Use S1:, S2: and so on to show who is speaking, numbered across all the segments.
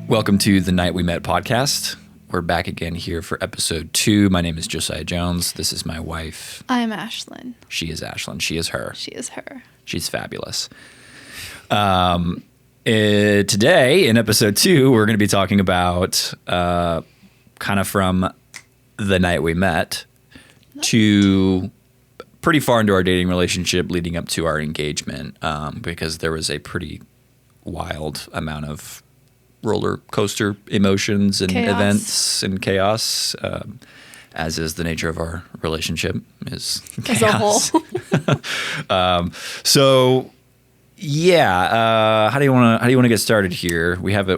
S1: Welcome to the Night We Met podcast. We're back again here for episode 2. My name is Josiah Jones. This is my wife.
S2: I'm Ashlin.
S1: She is Ashlin. She is her.
S2: She is her.
S1: She's fabulous. Today, in episode 2, we're going to be talking about kind of from the night we met to pretty far into our dating relationship leading up to our engagement, because there was a pretty wild amount of roller coaster emotions and events and chaos, as is the nature of our relationship, is chaos.
S2: As a whole.
S1: So yeah, how do you want to get started here? We have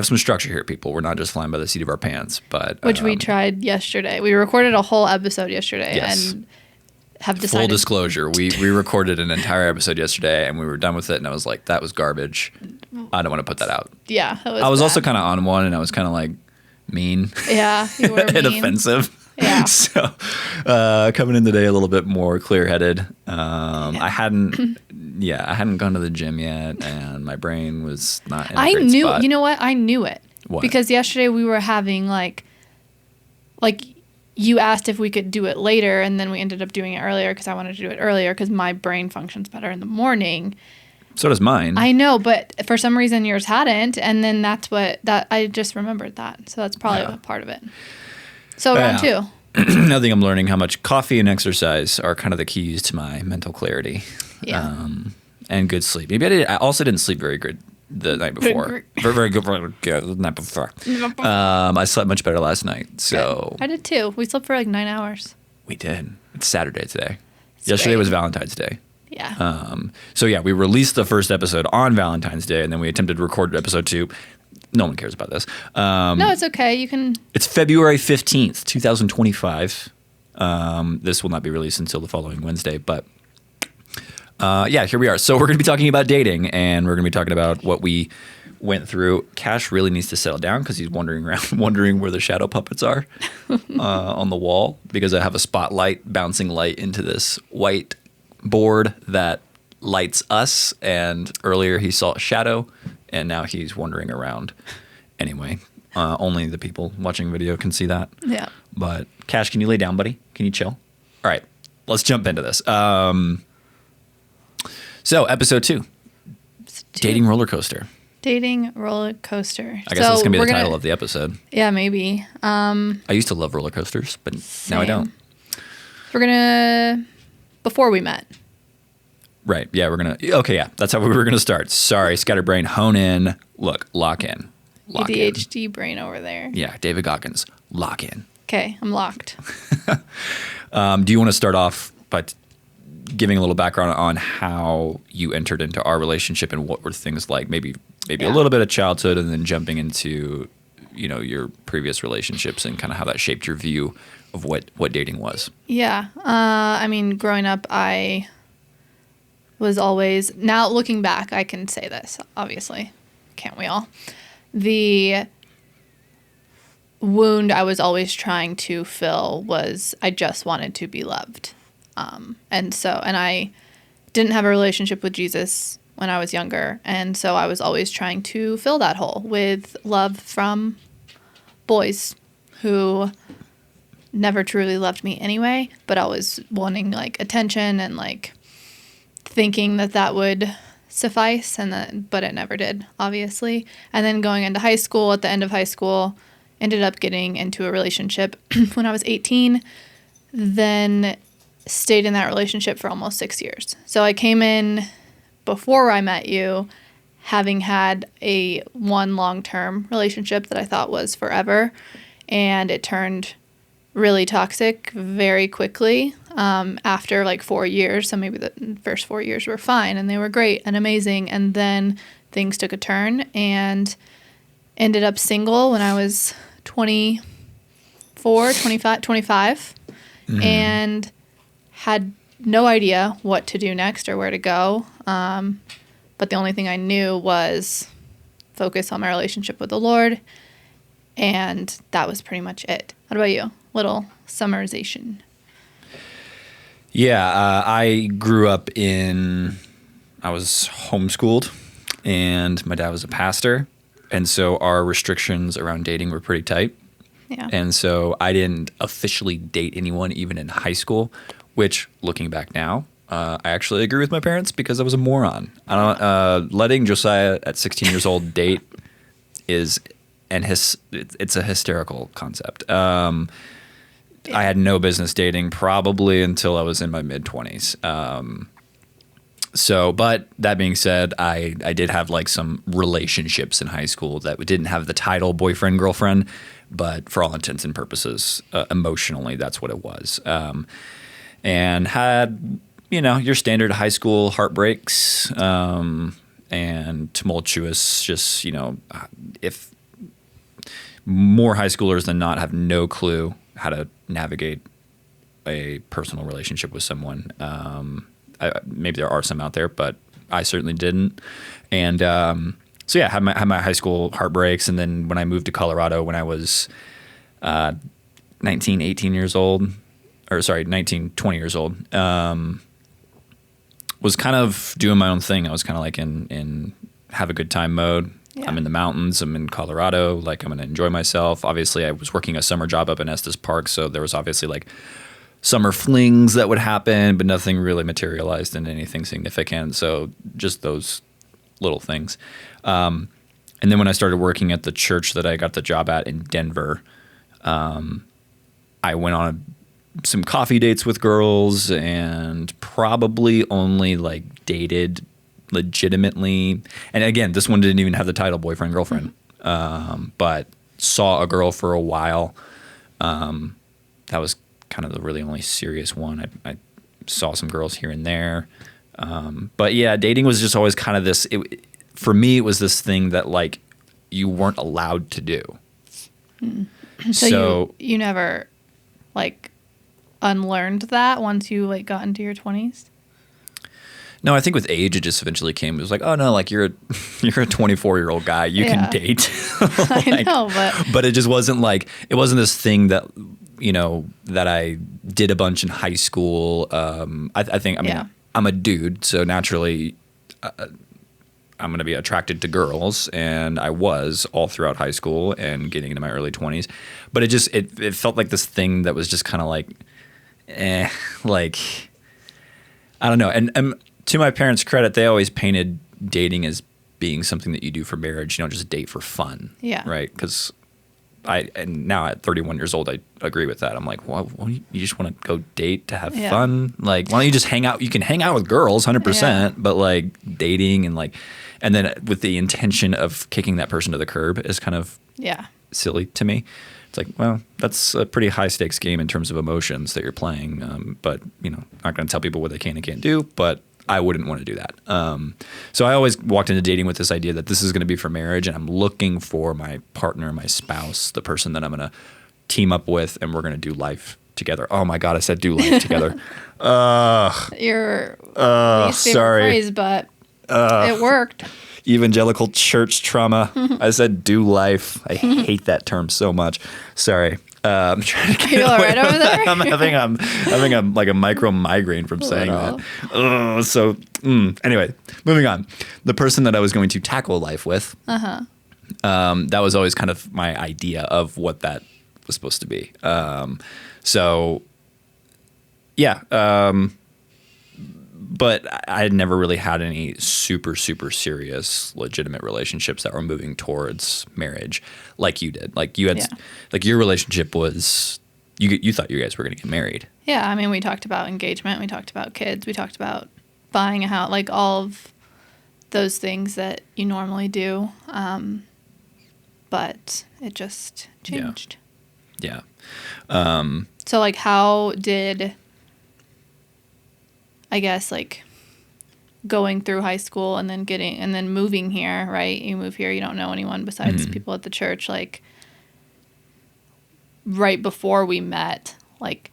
S1: some structure here, people. We're not just flying by the seat of our pants, but
S2: which we tried yesterday. We recorded a whole episode yesterday,
S1: yes.
S2: and have decided.
S1: Full disclosure, we recorded an entire episode yesterday, and we were done with it, and I was like, that was garbage. I don't want to put that out.
S2: Yeah,
S1: I was also kind of on one, and I was kind of like mean.
S2: Yeah, you were
S1: and
S2: mean.
S1: offensive.
S2: Yeah.
S1: So coming in today a little bit more clear-headed. I hadn't gone to the gym yet, and my brain was not in a great spot.
S2: You know what? I knew it.
S1: What?
S2: Because yesterday we were having like you asked if we could do it later, and then we ended up doing it earlier because I wanted to do it earlier because my brain functions better in the morning.
S1: So does mine.
S2: I know, but for some reason yours hadn't, and then I just remembered that. So that's probably a part of it. So round 2.
S1: I think I'm learning how much coffee and exercise are kind of the keys to my mental clarity.
S2: Yeah.
S1: And good sleep. Maybe I also didn't sleep very good the night before. Very good the night before. I slept much better last night. So
S2: good. I did too. We slept for like 9 hours.
S1: We did. It's Saturday today.
S2: It's
S1: Yesterday
S2: great.
S1: was Valentine's Day.
S2: Yeah.
S1: So yeah, we released the first episode on Valentine's Day, and then we attempted to record episode 2. No one cares about this.
S2: No, it's okay. You can.
S1: It's February 15th, 2025. This will not be released until the following Wednesday, but yeah, here we are. So we're going to be talking about dating, and we're going to be talking about what we went through. Cash really needs to settle down because he's wandering around, wondering where the shadow puppets are on the wall, because I have a spotlight bouncing light into this white board that lights us, and earlier he saw a shadow, and now he's wandering around. Anyway, only the people watching video can see that.
S2: Yeah.
S1: But Cash, can you lay down, buddy? Can you chill? All right, let's jump into this. So episode 2, dating roller coaster.
S2: Dating roller coaster.
S1: I guess that's gonna be the title of the episode.
S2: Yeah, maybe.
S1: I used to love roller coasters, but now I don't.
S2: We're gonna before we met.
S1: Right. Yeah, okay, yeah. That's how we were gonna start. Sorry, scatterbrain, hone in. Look, lock in. Lock
S2: ADHD brain over there.
S1: in. Yeah, David Goggins, lock in.
S2: Okay, I'm locked.
S1: Do you want to start off by giving a little background on how you entered into our relationship and what were things like? Maybe a little bit of childhood, and then jumping into, your previous relationships and kind of how that shaped your view of what dating was.
S2: Yeah. I mean, growing up, I was always, now looking back, I can say this, obviously. Can't we all? The wound I was always trying to fill was I just wanted to be loved. And I didn't have a relationship with Jesus when I was younger. And so I was always trying to fill that hole with love from boys who never truly loved me anyway, but I was wanting like attention and like thinking that would suffice, but it never did, obviously. And then going into high school, at the end of high school, ended up getting into a relationship when I was 18, then stayed in that relationship for almost 6 years. So I came in before I met you, having had one long-term relationship that I thought was forever, and it turned really toxic very quickly after like 4 years. So maybe the first 4 years were fine and they were great and amazing, and then things took a turn and ended up single when I was 24, 25, and had no idea what to do next or where to go. But the only thing I knew was focus on my relationship with the Lord, and that was pretty much it. What about you? Little summarization.
S1: Yeah, I grew up I was homeschooled, and my dad was a pastor. And so our restrictions around dating were pretty tight.
S2: Yeah.
S1: And so I didn't officially date anyone even in high school, which looking back now, I actually agree with my parents because I was a moron. I don't, letting Josiah at 16 years old date is it's a hysterical concept. I had no business dating probably until I was in my mid-20s. So, but that being said, I did have like some relationships in high school that didn't have the title boyfriend, girlfriend, but for all intents and purposes, emotionally, that's what it was. And had, your standard high school heartbreaks and tumultuous, just, if more high schoolers than not have no clue how to navigate a personal relationship with someone. Maybe there are some out there, but I certainly didn't. And so yeah, had my high school heartbreaks, and then when I moved to Colorado when I was 19, 18 years old, 19, 20 years old, was kind of doing my own thing. I was kind of like in have a good time mode. Yeah. I'm in the mountains. I'm in Colorado. Like, I'm going to enjoy myself. Obviously, I was working a summer job up in Estes Park, so there was obviously like summer flings that would happen, but nothing really materialized into anything significant. So just those little things. And then when I started working at the church that I got the job at in Denver, I went on some coffee dates with girls and probably only like dated legitimately. And again, this one didn't even have the title boyfriend, girlfriend, but saw a girl for a while. That was kind of the really only serious one. I saw some girls here and there. But yeah, dating was just always kind of this, for me, it was this thing that like you weren't allowed to do.
S2: So you never like unlearned that once you like got into your 20s?
S1: No, I think with age it just eventually came. It was like, oh no, like you're a 24-year-old guy, you can date. Like,
S2: I know,
S1: but it just wasn't like, it wasn't this thing that that I did a bunch in high school. I think I'm a dude, so naturally I'm going to be attracted to girls, and I was all throughout high school and getting into my early 20s. But it felt like this thing that was just kind of like, like, I don't know. And to my parents' credit, they always painted dating as being something that you do for marriage. You don't just date for fun. Yeah. Right? Because and now at 31 years old, I agree with that. I'm like, well, you just want to go date to have fun? Like, why don't you just hang out? You can hang out with girls 100%, but like dating and then with the intention of kicking that person to the curb is kind of silly to me. It's like, well, that's a pretty high stakes game in terms of emotions that you're playing. But, not going to tell people what they can and can't do, but I wouldn't want to do that. So I always walked into dating with this idea that this is going to be for marriage, and I'm looking for my partner, my spouse, the person that I'm going to team up with, and we're going to do life together. Oh my God, I said do life together.
S2: Your least favorite phrase, but it worked.
S1: Evangelical church trauma. I said do life. I hate that term so much. Sorry. I'm trying to get away over there? I'm having a micro migraine from saying that. Anyway, moving on. The person that I was going to tackle life with, that was always kind of my idea of what that was supposed to be. But I had never really had any super, super serious, legitimate relationships that were moving towards marriage like you did. Like you had, like your relationship was, you thought you guys were going to get married.
S2: Yeah. I mean, we talked about engagement. We talked about kids. We talked about buying a house, like all of those things that you normally do. But it just changed.
S1: Yeah.
S2: So like how did... I guess like going through high school and then moving here, right? You move here, you don't know anyone besides people at the church. Like right before we met, like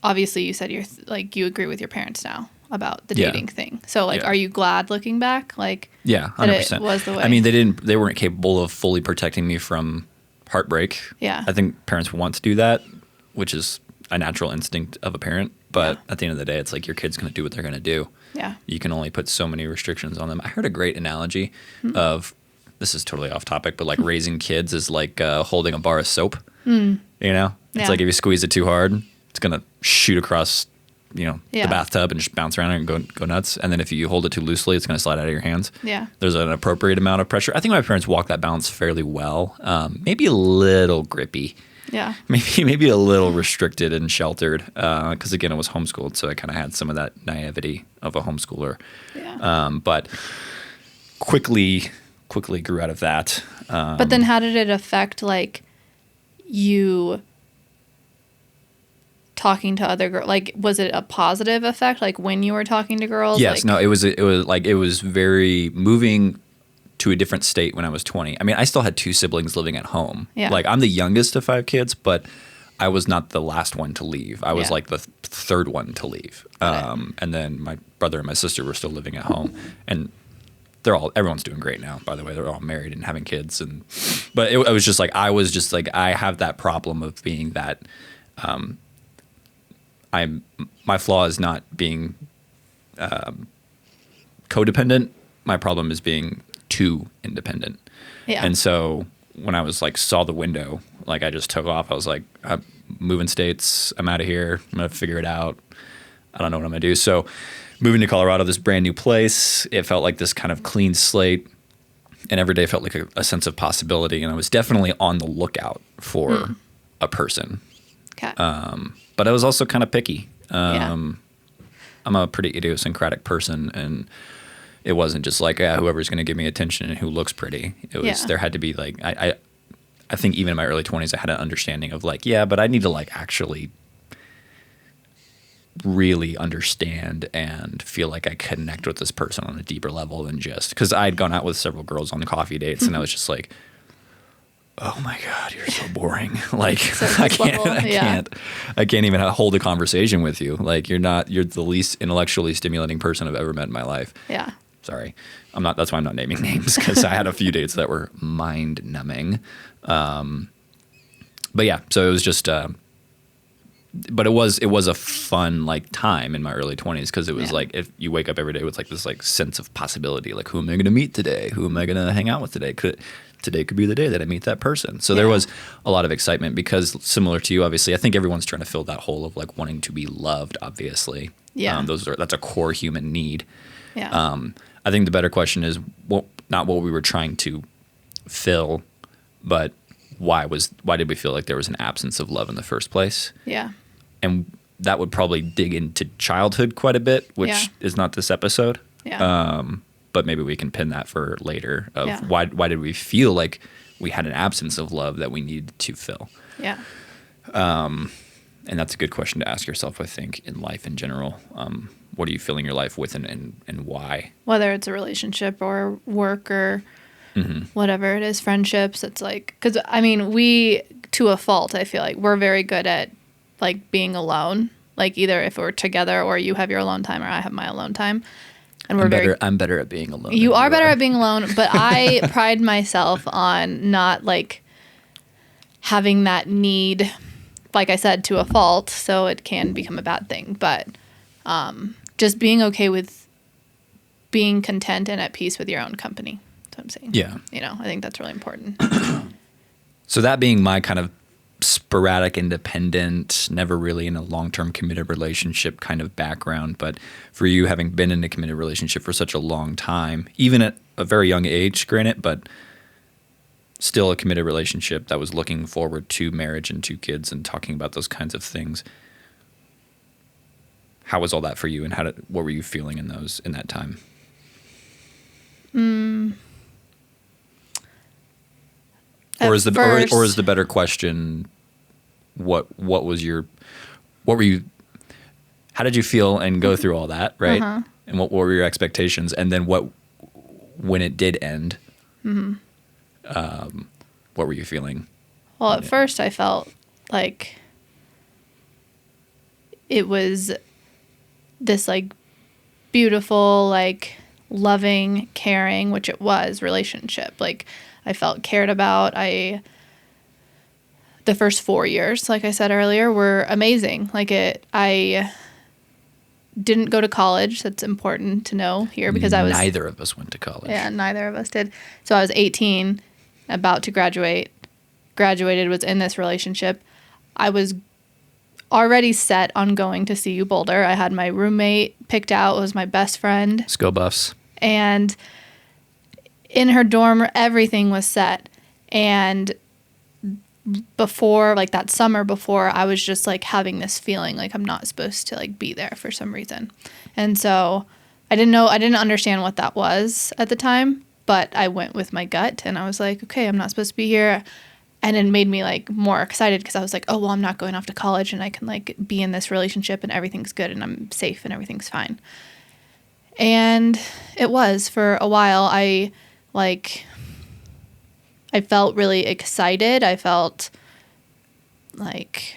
S2: obviously you said you agree with your parents now about the dating thing. So like, are you glad looking back? Like,
S1: 100%.
S2: It was the way.
S1: I mean, they weren't capable of fully protecting me from heartbreak.
S2: Yeah.
S1: I think parents want to do that, which is a natural instinct of a parent. But at the end of the day, it's like your kid's going to do what they're going to do. Yeah. You can only put so many restrictions on them. I heard a great analogy of this is totally off topic, but like raising kids is like holding a bar of soap. You know, it's like if you squeeze it too hard, it's gonna shoot across, the bathtub and just bounce around and go nuts. And then if you hold it too loosely, it's gonna slide out of your hands.
S2: Yeah,
S1: there's an appropriate amount of pressure. I think my parents walked that balance fairly well. Maybe a little grippy.
S2: Yeah,
S1: maybe a little restricted and sheltered. Because again, I was homeschooled, so I kind of had some of that naivety of a homeschooler.
S2: Yeah,
S1: but quickly grew out of that.
S2: But then how did it affect like you talking to other girls? Like, was it a positive effect? Like when you were talking to girls?
S1: Yes.
S2: Like,
S1: No, it was very moving to a different state when I was 20. I mean, I still had 2 siblings living at home.
S2: Yeah.
S1: Like I'm the youngest of 5 kids, but I was not the last one to leave. I was like the third one to leave. And then my brother and my sister were still living at home, and everyone's doing great now, by the way. They're all married and having kids. But it was just like, I have that problem of being that, my flaw is not being, codependent. My problem is being too independent.
S2: Yeah.
S1: And so when I was like, saw the window, like I just took off. I was like, I'm moving states. I'm out of here. I'm going to figure it out. I don't know what I'm going to do. So moving to Colorado, this brand new place, it felt like this kind of clean slate, and every day felt like a sense of possibility. And I was definitely on the lookout for a person.
S2: Okay.
S1: But I was also kind of picky.
S2: Yeah.
S1: I'm a pretty idiosyncratic person, and it wasn't just like, whoever's going to give me attention and who looks pretty. It was, there had to be like, I think even in my early 20s, I had an understanding of like, but I need to like actually really understand and feel like I connect with this person on a deeper level than just, because I'd gone out with several girls on coffee dates and I was just like, oh my God, you're so boring. Like I can't even hold a conversation with you. Like you're the least intellectually stimulating person I've ever met in my life.
S2: Yeah.
S1: Sorry. That's why I'm not naming names, because I had a few dates that were mind numbing. But yeah, so it was just, but it was a fun like time in my early 20s, because it was like, if you wake up every day with like this like sense of possibility, like who am I going to meet today? Who am I going to hang out with today? Today could be the day that I meet that person. So there was a lot of excitement, because similar to you, obviously, I think everyone's trying to fill that hole of like wanting to be loved, obviously.
S2: Yeah.
S1: That's a core human need.
S2: Yeah.
S1: I think the better question is not what we were trying to fill, but why did we feel like there was an absence of love in the first place?
S2: Yeah.
S1: And that would probably dig into childhood quite a bit, which is not this episode.
S2: Yeah.
S1: But maybe we can pin that for later of why did we feel like we had an absence of love that we needed to fill?
S2: Yeah.
S1: And that's a good question to ask yourself, I think, in life in general. What are you filling your life with, and why?
S2: Whether it's a relationship or work or whatever it is, friendships, it's like, because I mean, we, to a fault, I feel like we're very good at like being alone. Like either if we're together or you have your alone time or I have my alone time. And
S1: I'm better at being alone.
S2: You are better at being alone, but I pride myself on not like having that need, like I said, to a fault, so it can become a bad thing. But just being okay with being content and at peace with your own company. That's what I'm saying.
S1: Yeah.
S2: I think that's really important.
S1: So that being my kind of sporadic, independent, never really in a long-term committed relationship kind of background, but for you having been in a committed relationship for such a long time, even at a very young age, granted, but still a committed relationship that was looking forward to marriage and 2 kids and talking about those kinds of things. How was all that for you, and what were you feeling in that time? Or is the better question, what were you, how did you feel and go through all that, right? Uh-huh. And what were your expectations? And then when it did end, what were you feeling?
S2: Well, at first I felt like it was this like beautiful, like loving, caring, which it was, relationship. Like I felt cared about. The first 4 years, like I said earlier, were amazing. Like didn't go to college. That's important to know here because I was...
S1: Neither of us went to college.
S2: Yeah, neither of us did. So I was 18, about to graduate. Graduated, was in this relationship. I was already set on going to CU Boulder. I had my roommate picked out, was my best friend.
S1: Let's go Buffs.
S2: And in her dorm, everything was set. And before, like that summer before, I was just like having this feeling like I'm not supposed to like be there for some reason. And so I didn't understand what that was at the time, but I went with my gut and I was like, okay, I'm not supposed to be here. And it made me like more excited because I was like, oh, well, I'm not going off to college and I can like be in this relationship and everything's good and I'm safe and everything's fine. And it was for a while. I felt really excited. I felt like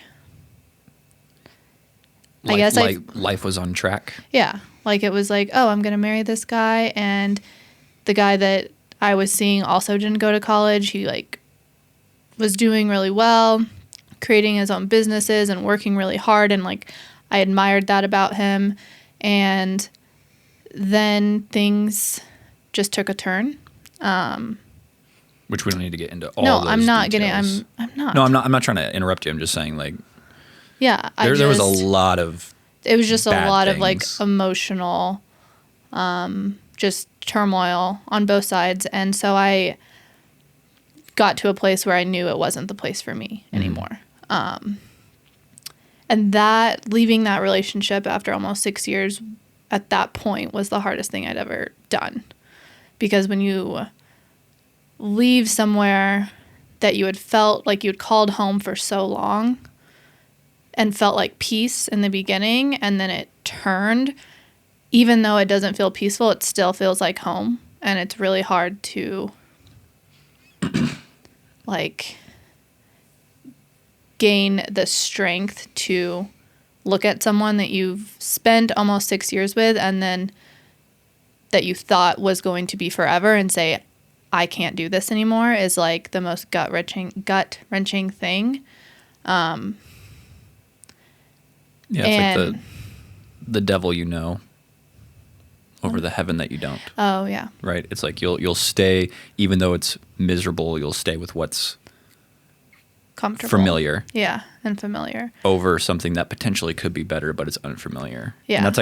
S1: life was on track.
S2: Yeah. Like it was like, oh, I'm going to marry this guy. And the guy that I was seeing also didn't go to college. He like was doing really well, creating his own businesses and working really hard. And like, I admired that about him. And then things just took a turn.
S1: Which we don't need to get into all
S2: no,
S1: those
S2: I'm not
S1: details.
S2: getting, I'm not.
S1: No, I'm not trying to interrupt you. I'm just saying like,
S2: yeah,
S1: there was a lot of,
S2: it was just a lot
S1: things.
S2: of like emotional, just turmoil on both sides. And so I got to a place where I knew it wasn't the place for me anymore. And that, leaving that relationship after almost 6 years at that point was the hardest thing I'd ever done. Because when you leave somewhere that you had felt like you'd called home for so long and felt like peace in the beginning, and then it turned, even though it doesn't feel peaceful, it still feels like home. And it's really hard to like gain the strength to look at someone that you've spent almost 6 years with and then that you thought was going to be forever and say, I can't do this anymore, is like the most gut-wrenching thing.
S1: Yeah, it's like the devil you know over the heaven that you don't.
S2: Oh, yeah.
S1: Right? It's like you'll stay, even though it's miserable, you'll stay with what's
S2: Comfortable.
S1: familiar.
S2: Yeah, and familiar.
S1: Over something that potentially could be better, but it's unfamiliar.
S2: Yeah.
S1: And that's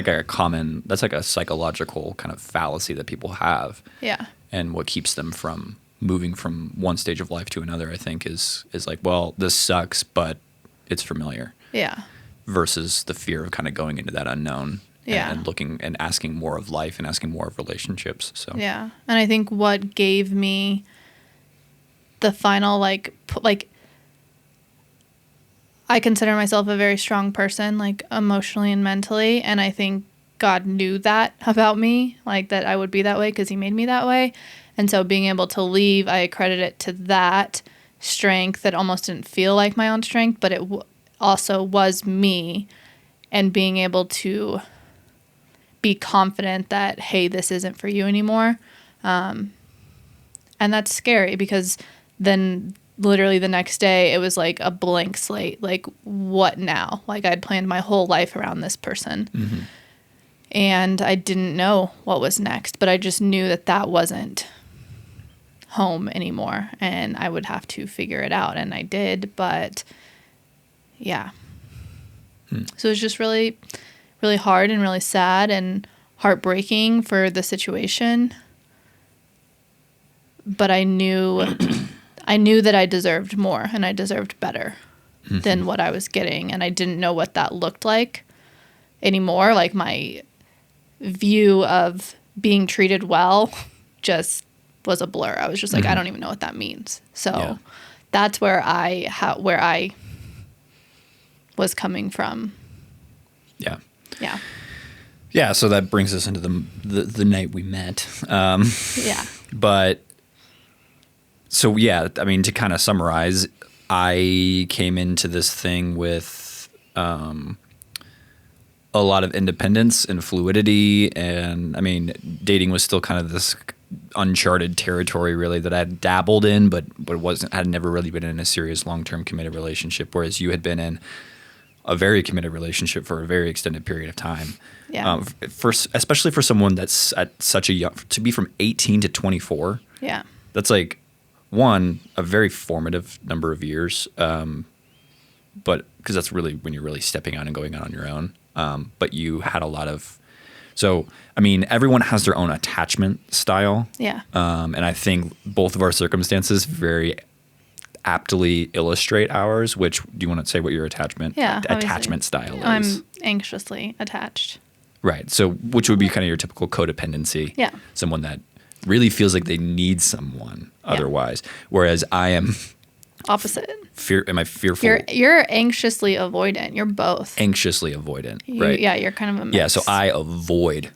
S1: like a psychological kind of fallacy that people have.
S2: Yeah.
S1: And what keeps them from moving from one stage of life to another, I think, is like, well, this sucks, but it's familiar.
S2: Yeah.
S1: Versus the fear of kind of going into that unknown.
S2: Yeah.
S1: And looking and asking more of life and asking more of relationships. So
S2: yeah. And I think what gave me the final like I consider myself a very strong person, like emotionally and mentally, and I think God knew that about me, like that I would be that way because he made me that way. And so being able to leave, I accredit it to that strength that almost didn't feel like my own strength, but it also was me, and being able to be confident that, hey, this isn't for you anymore. And that's scary because then literally the next day it was like a blank slate. Like, what now? Like, I'd planned my whole life around this person. Mm-hmm. And I didn't know what was next, but I just knew that that wasn't home anymore and I would have to figure it out. And I did, but yeah. So it was just really, really hard and really sad and heartbreaking for the situation. But I knew that I deserved more and I deserved better than what I was getting. And I didn't know what that looked like anymore. Like, my view of being treated well just was a blur. I was just like, I don't even know what that means. So that's where I was coming from.
S1: Yeah.
S2: Yeah.
S1: Yeah. So that brings us into the night we met.
S2: Yeah.
S1: But so, yeah, I mean, to kind of summarize, I came into this thing with a lot of independence and fluidity. And I mean, dating was still kind of this uncharted territory really that I had dabbled in, but had never really been in a serious long-term committed relationship. Whereas you had been in a very committed relationship for a very extended period of time.
S2: Yeah.
S1: Especially for someone that's at such a young, to be from 18 to 24.
S2: Yeah.
S1: That's like, one, a very formative number of years. But because that's really when you're really stepping out and going out on your own. But you had a lot of, so, I mean, everyone has their own attachment style.
S2: Yeah.
S1: And I think both of our circumstances very aptly illustrate ours. Which, do you want to say what your attachment style is?
S2: I'm anxiously attached.
S1: Right. So, which would be kind of your typical codependency.
S2: Yeah.
S1: Someone that really feels like they need someone otherwise. Whereas I am
S2: opposite.
S1: Am I fearful?
S2: You're anxiously avoidant. You're both.
S1: Anxiously avoidant. Right.
S2: Yeah, you're kind of a mix.
S1: Yeah, so I avoid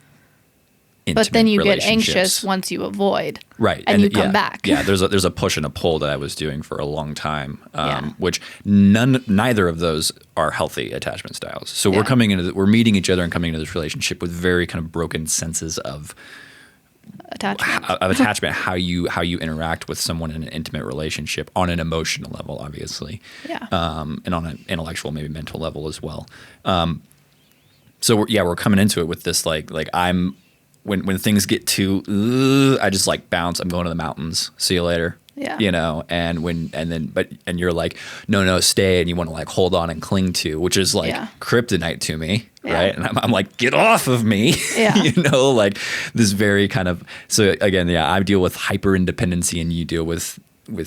S1: intimate
S2: but then you get
S1: relationships.
S2: anxious once you avoid.
S1: Right.
S2: And you come back.
S1: Yeah, there's a push and a pull that I was doing for a long time, which neither of those are healthy attachment styles. So we're meeting each other and coming into this relationship with very kind of broken senses of attachment, how you interact with someone in an intimate relationship on an emotional level, obviously, and on an intellectual, maybe mental level as well. So we're coming into it with this like I'm when things get too, I just like bounce. I'm going to the mountains. See you later.
S2: Yeah.
S1: You know, and you're like, no, stay, and you want to like hold on and cling to, which is like kryptonite to me, right? And I'm like, get off of me, you know, like this very kind of. So again, I deal with hyper independency, and you deal with maybe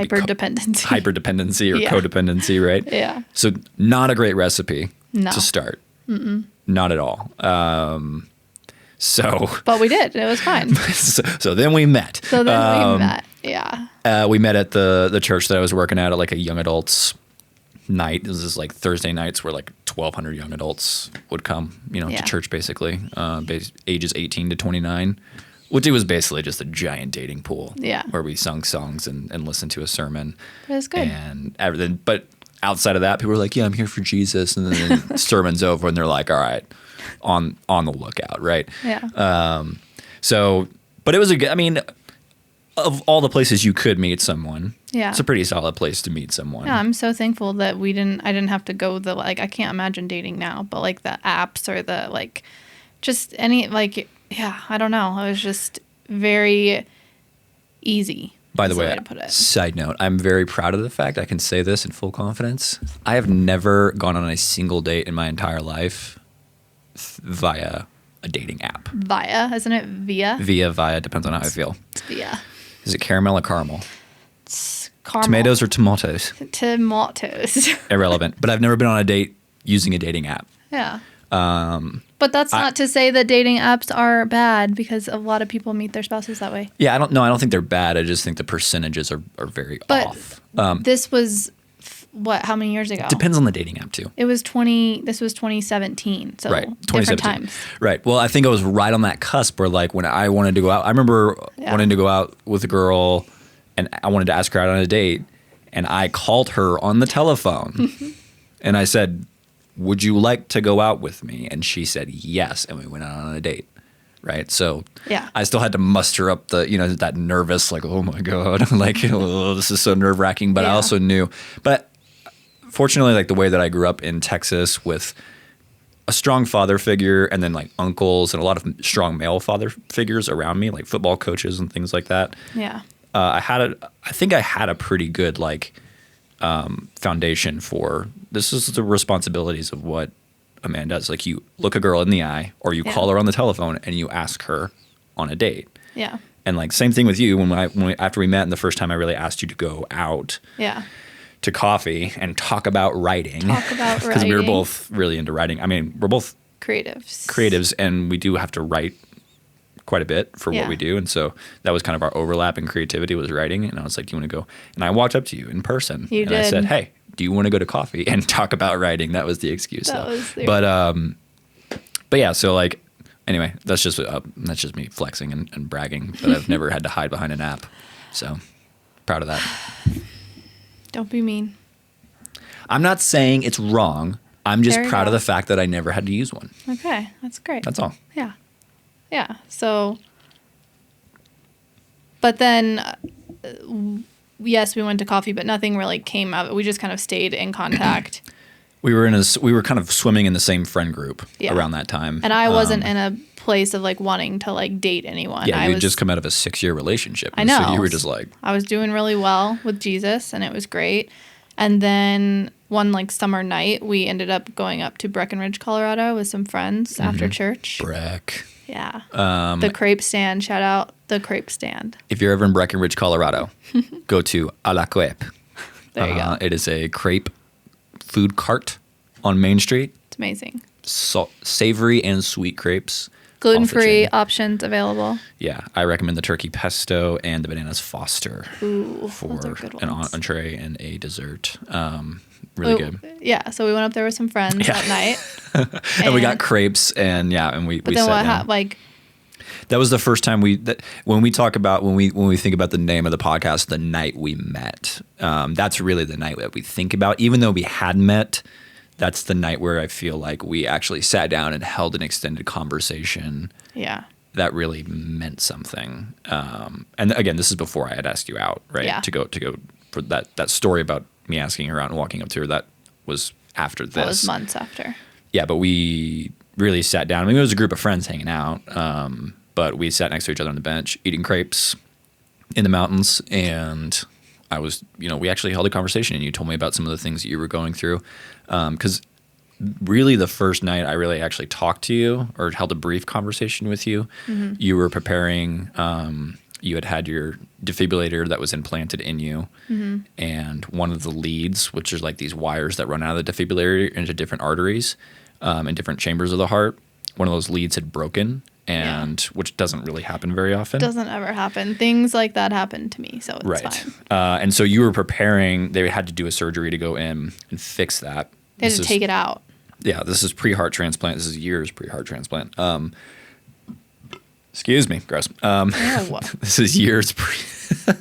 S1: hyperdependency or codependency, right? Yeah. So not a great recipe to start. Not at all.
S2: But we did. It was fine.
S1: So then we met. Yeah. We met at the church that I was working at like a young adults night. This is like Thursday nights where like 1,200 young adults would come, to church basically, ages 18 to 29. Which it was basically just a giant dating pool. Yeah. Where we sung songs and listened to a sermon.
S2: It was good.
S1: And everything. But outside of that, people were like, yeah, I'm here for Jesus. And then the sermon's over and they're like, all right, on the lookout, right?
S2: Yeah.
S1: But it was of all the places you could meet someone, it's a pretty solid place to meet someone.
S2: Yeah, I'm so thankful that I didn't have to go I can't imagine dating now, but like the apps or the like, just any like, I don't know. It was just very easy.
S1: By the way, side note, I'm very proud of the fact I can say this in full confidence. I have never gone on a single date in my entire life via a dating app.
S2: Via, isn't it via?
S1: Via, depends on how I feel.
S2: It's via.
S1: Is it caramel or caramel?
S2: It's caramel.
S1: Tomatoes or tomatoes?
S2: Tomatoes.
S1: Irrelevant. But I've never been on a date using a dating app.
S2: Yeah. But that's not to say that dating apps are bad, because a lot of people meet their spouses that way.
S1: Yeah, I don't think they're bad. I just think the percentages are very off.
S2: This was how many years ago?
S1: Depends on the dating app too.
S2: This was 2017. So
S1: right, 2017.
S2: Different times.
S1: Right. Well, I think I was right on that cusp where like when I wanted to go out, I remember wanting to go out with a girl and I wanted to ask her out on a date, and I called her on the telephone and I said, would you like to go out with me? And she said yes, and we went out on a date. Right. So I still had to muster up that nervous, like, oh my God, like, oh, this is so nerve wracking. But I also knew, but fortunately, like the way that I grew up in Texas with a strong father figure and then like uncles and a lot of strong male father figures around me, like football coaches and things like that.
S2: Yeah.
S1: I think I had a pretty good like foundation for this is the responsibilities of what a man does. Like you look a girl in the eye or you call her on the telephone and you ask her on a date.
S2: Yeah. And
S1: like same thing with you after we met and the first time I really asked you to go out.
S2: Yeah.
S1: To coffee and talk about writing. Because we were both really into writing. I mean, we're both creatives and we do have to write quite a bit for what we do. And so that was kind of our overlap in creativity was writing. And I was like, do you want to go? And I walked up to you in person. I said, hey, do you want to go to coffee and talk about writing? That was the excuse. But yeah, so like, anyway, that's just me flexing and bragging that I've never had to hide behind an app. So proud of that.
S2: Don't be mean.
S1: I'm not saying it's wrong. I'm just proud of the fact that I never had to use one.
S2: Okay, that's great.
S1: That's all.
S2: Yeah. Yeah. So, but then, yes, we went to coffee, but nothing really came of it. We just kind of stayed in contact.
S1: We were kind of swimming in the same friend group
S2: Yeah.
S1: around that time.
S2: And I wasn't in a place of like wanting to like date anyone.
S1: Yeah,
S2: I
S1: you had
S2: was
S1: just come out of a 6-year relationship.
S2: I
S1: and
S2: know.
S1: So you were just like,
S2: I was doing really well with Jesus and it was great. And then one like summer night, we ended up going up to Breckenridge, Colorado with some friends after church.
S1: Breck.
S2: Yeah. The crepe stand. Shout out the crepe stand.
S1: If you're ever in Breckenridge, Colorado, go to A La Crepe.
S2: There you go.
S1: It is a crepe food cart on Main Street.
S2: It's amazing.
S1: Savory and sweet crepes.
S2: Gluten-free options available.
S1: Yeah, I recommend the turkey pesto and the bananas Foster
S2: Ooh,
S1: for
S2: those are good
S1: an
S2: ones.
S1: entree and a dessert. Really good.
S2: Yeah, so we went up there with some friends that night.
S1: And we got crepes and we
S2: But
S1: sat
S2: then
S1: down.
S2: like
S1: That was the first time when we think about the name of the podcast, the night we met. That's really the night that we think about. Even though we had met, that's the night where I feel like we actually sat down and held an extended conversation.
S2: yeah.
S1: That really meant something. And again, this is before I had asked you out, right?
S2: Yeah.
S1: To go for that story about me asking her out and walking up to her. That was after this.
S2: That was months after.
S1: Yeah, but we really sat down. I mean, it was a group of friends hanging out, but we sat next to each other on the bench eating crepes in the mountains, and I was, we actually held a conversation, and you told me about some of the things that you were going through, because really the first night I really actually talked to you or held a brief conversation with you, you were preparing. You had your defibrillator that was implanted in you, and one of the leads, which is like these wires that run out of the defibrillator into different arteries in different chambers of the heart. One of those leads had broken, and which doesn't really happen very often.
S2: Doesn't ever happen. Things like that happen to me, so it's fine.
S1: And so you were preparing. They had to do a surgery to go in and fix that.
S2: They had to take it out.
S1: Yeah, this is pre-heart transplant. This is years pre-heart transplant. Excuse me, gross. This is years pre.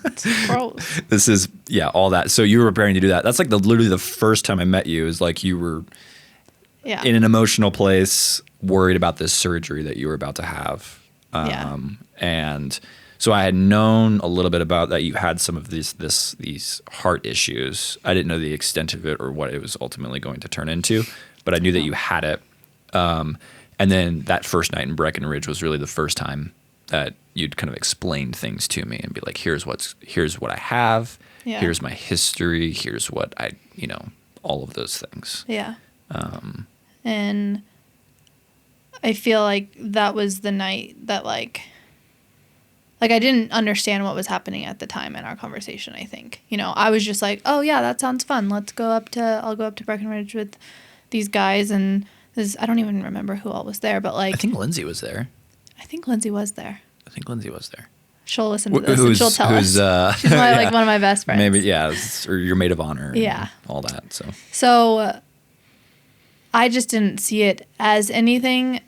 S2: It's gross.
S1: This is all that. So you were preparing to do that. That's like literally the first time I met you. Is like you were in an emotional place, worried about this surgery that you were about to have. And so I had known a little bit about that you had some of these heart issues. I didn't know the extent of it or what it was ultimately going to turn into, but I knew that you had it. And then that first night in Breckenridge was really the first time that you'd kind of explained things to me and be like, here's what I have.
S2: Yeah.
S1: Here's my history. Here's what all of those things.
S2: Yeah. And I feel like that was the night that like I didn't understand what was happening at the time in our conversation, I think. I was just like, oh yeah, that sounds fun. I'll go up to Breckenridge with these guys, and I don't even remember who all was there, but like
S1: I think Lindsay was there.
S2: I think Lindsay was there. She'll listen to this and she'll tell us. She's like one of my best friends.
S1: Maybe, or your maid of honor.
S2: Yeah.
S1: All that.
S2: So I just didn't see it as anything,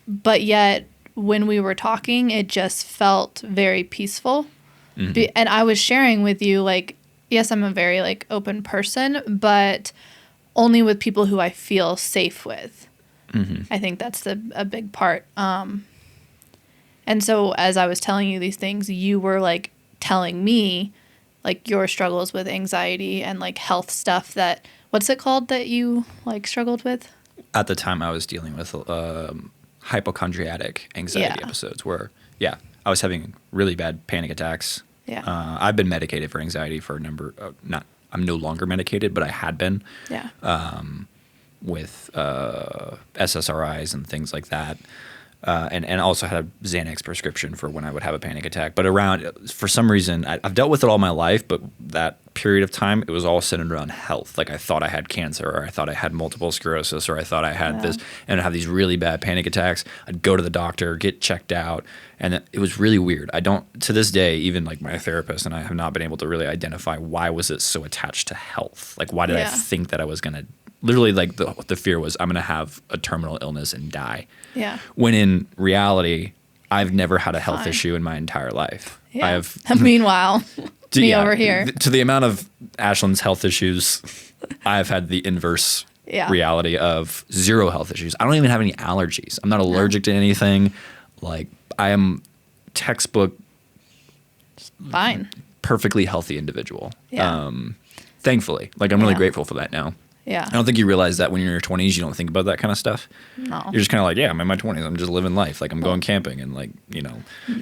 S2: but yet when we were talking, it just felt very peaceful. Mm-hmm. And I was sharing with you, like, yes, I'm a very like open person, but only with people who I feel safe with. Mm-hmm. I think that's a big part. And so as I was telling you these things, you were like telling me like your struggles with anxiety and like health stuff what's it called that you like struggled with?
S1: At the time I was dealing with hypochondriatic anxiety episodes where, I was having really bad panic attacks. Yeah. I've been medicated for anxiety for a number I'm no longer medicated, but I had been. Yeah. With SSRIs and things like that. And also had a Xanax prescription for when I would have a panic attack. But for some reason, I've dealt with it all my life, but that period of time, it was all centered around health. Like I thought I had cancer, or I thought I had multiple sclerosis, or I thought I had this, and I'd have these really bad panic attacks. I'd go to the doctor, get checked out, and it was really weird. To this day, even like my therapist and I have not been able to really identify why was it so attached to health? Like why did I think that I was going to literally like the fear was I'm going to have a terminal illness and die. Yeah. When in reality, I've never had a health issue in my entire life.
S2: Yeah. Meanwhile, me over here.
S1: To the amount of Ashlin's health issues, I've had the inverse reality of zero health issues. I don't even have any allergies. I'm not allergic to anything. Like I am textbook
S2: fine.
S1: Perfectly healthy individual.
S2: Yeah.
S1: Thankfully. Like I'm really grateful for that now.
S2: Yeah.
S1: I don't think you realize that when you're in your 20s, you don't think about that kind of stuff.
S2: No.
S1: You're just kind of like, yeah, I'm in my 20s. I'm just living life. Like I'm going camping and like,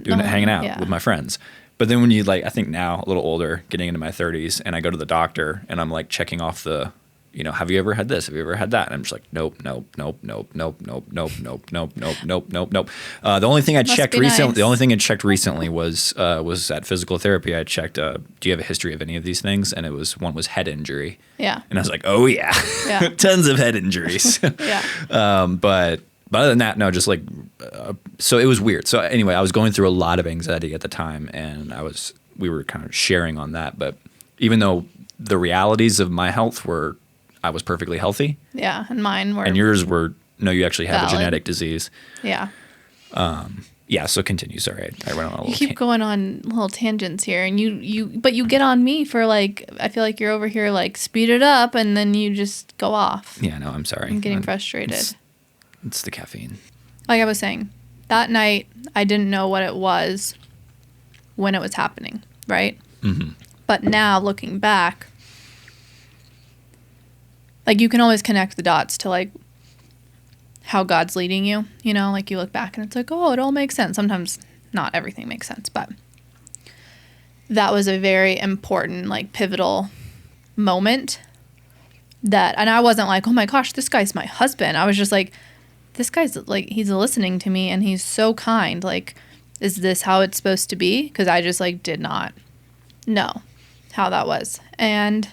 S1: hanging out with my friends. But then when you like, I think now a little older, getting into my 30s, and I go to the doctor and I'm like checking off the, have you ever had this? Have you ever had that? And I'm just like, nope. The only thing I checked recently, was at physical therapy. I checked, do you have a history of any of these things? And one was head injury.
S2: Yeah.
S1: And I was like, oh yeah, tons of head injuries.
S2: Yeah.
S1: But other than that, no, just like, so it was weird. So anyway, I was going through a lot of anxiety at the time, and we were kind of sharing on that. But even though the realities of my health I was perfectly healthy.
S2: Yeah, and mine were.
S1: And yours were, no, you actually have
S2: valid.
S1: a genetic disease.
S2: Yeah.
S1: Yeah, so continue. Sorry, I went on a little.
S2: You keep going on little tangents here, and but you get on me for like, I feel like you're over here like speed it up, and then you just go off.
S1: Yeah, no, I'm sorry.
S2: I'm getting frustrated.
S1: It's the caffeine.
S2: Like I was saying, that night I didn't know what it was when it was happening, right?
S1: Mm-hmm.
S2: But now looking back, like you can always connect the dots to like how God's leading you, like you look back and it's like, oh, it all makes sense. Sometimes not everything makes sense, but that was a very important, like pivotal moment and I wasn't like, oh my gosh, this guy's my husband. I was just like, this guy's like, he's listening to me and he's so kind. Like, is this how it's supposed to be? Because I just like did not know how that was. And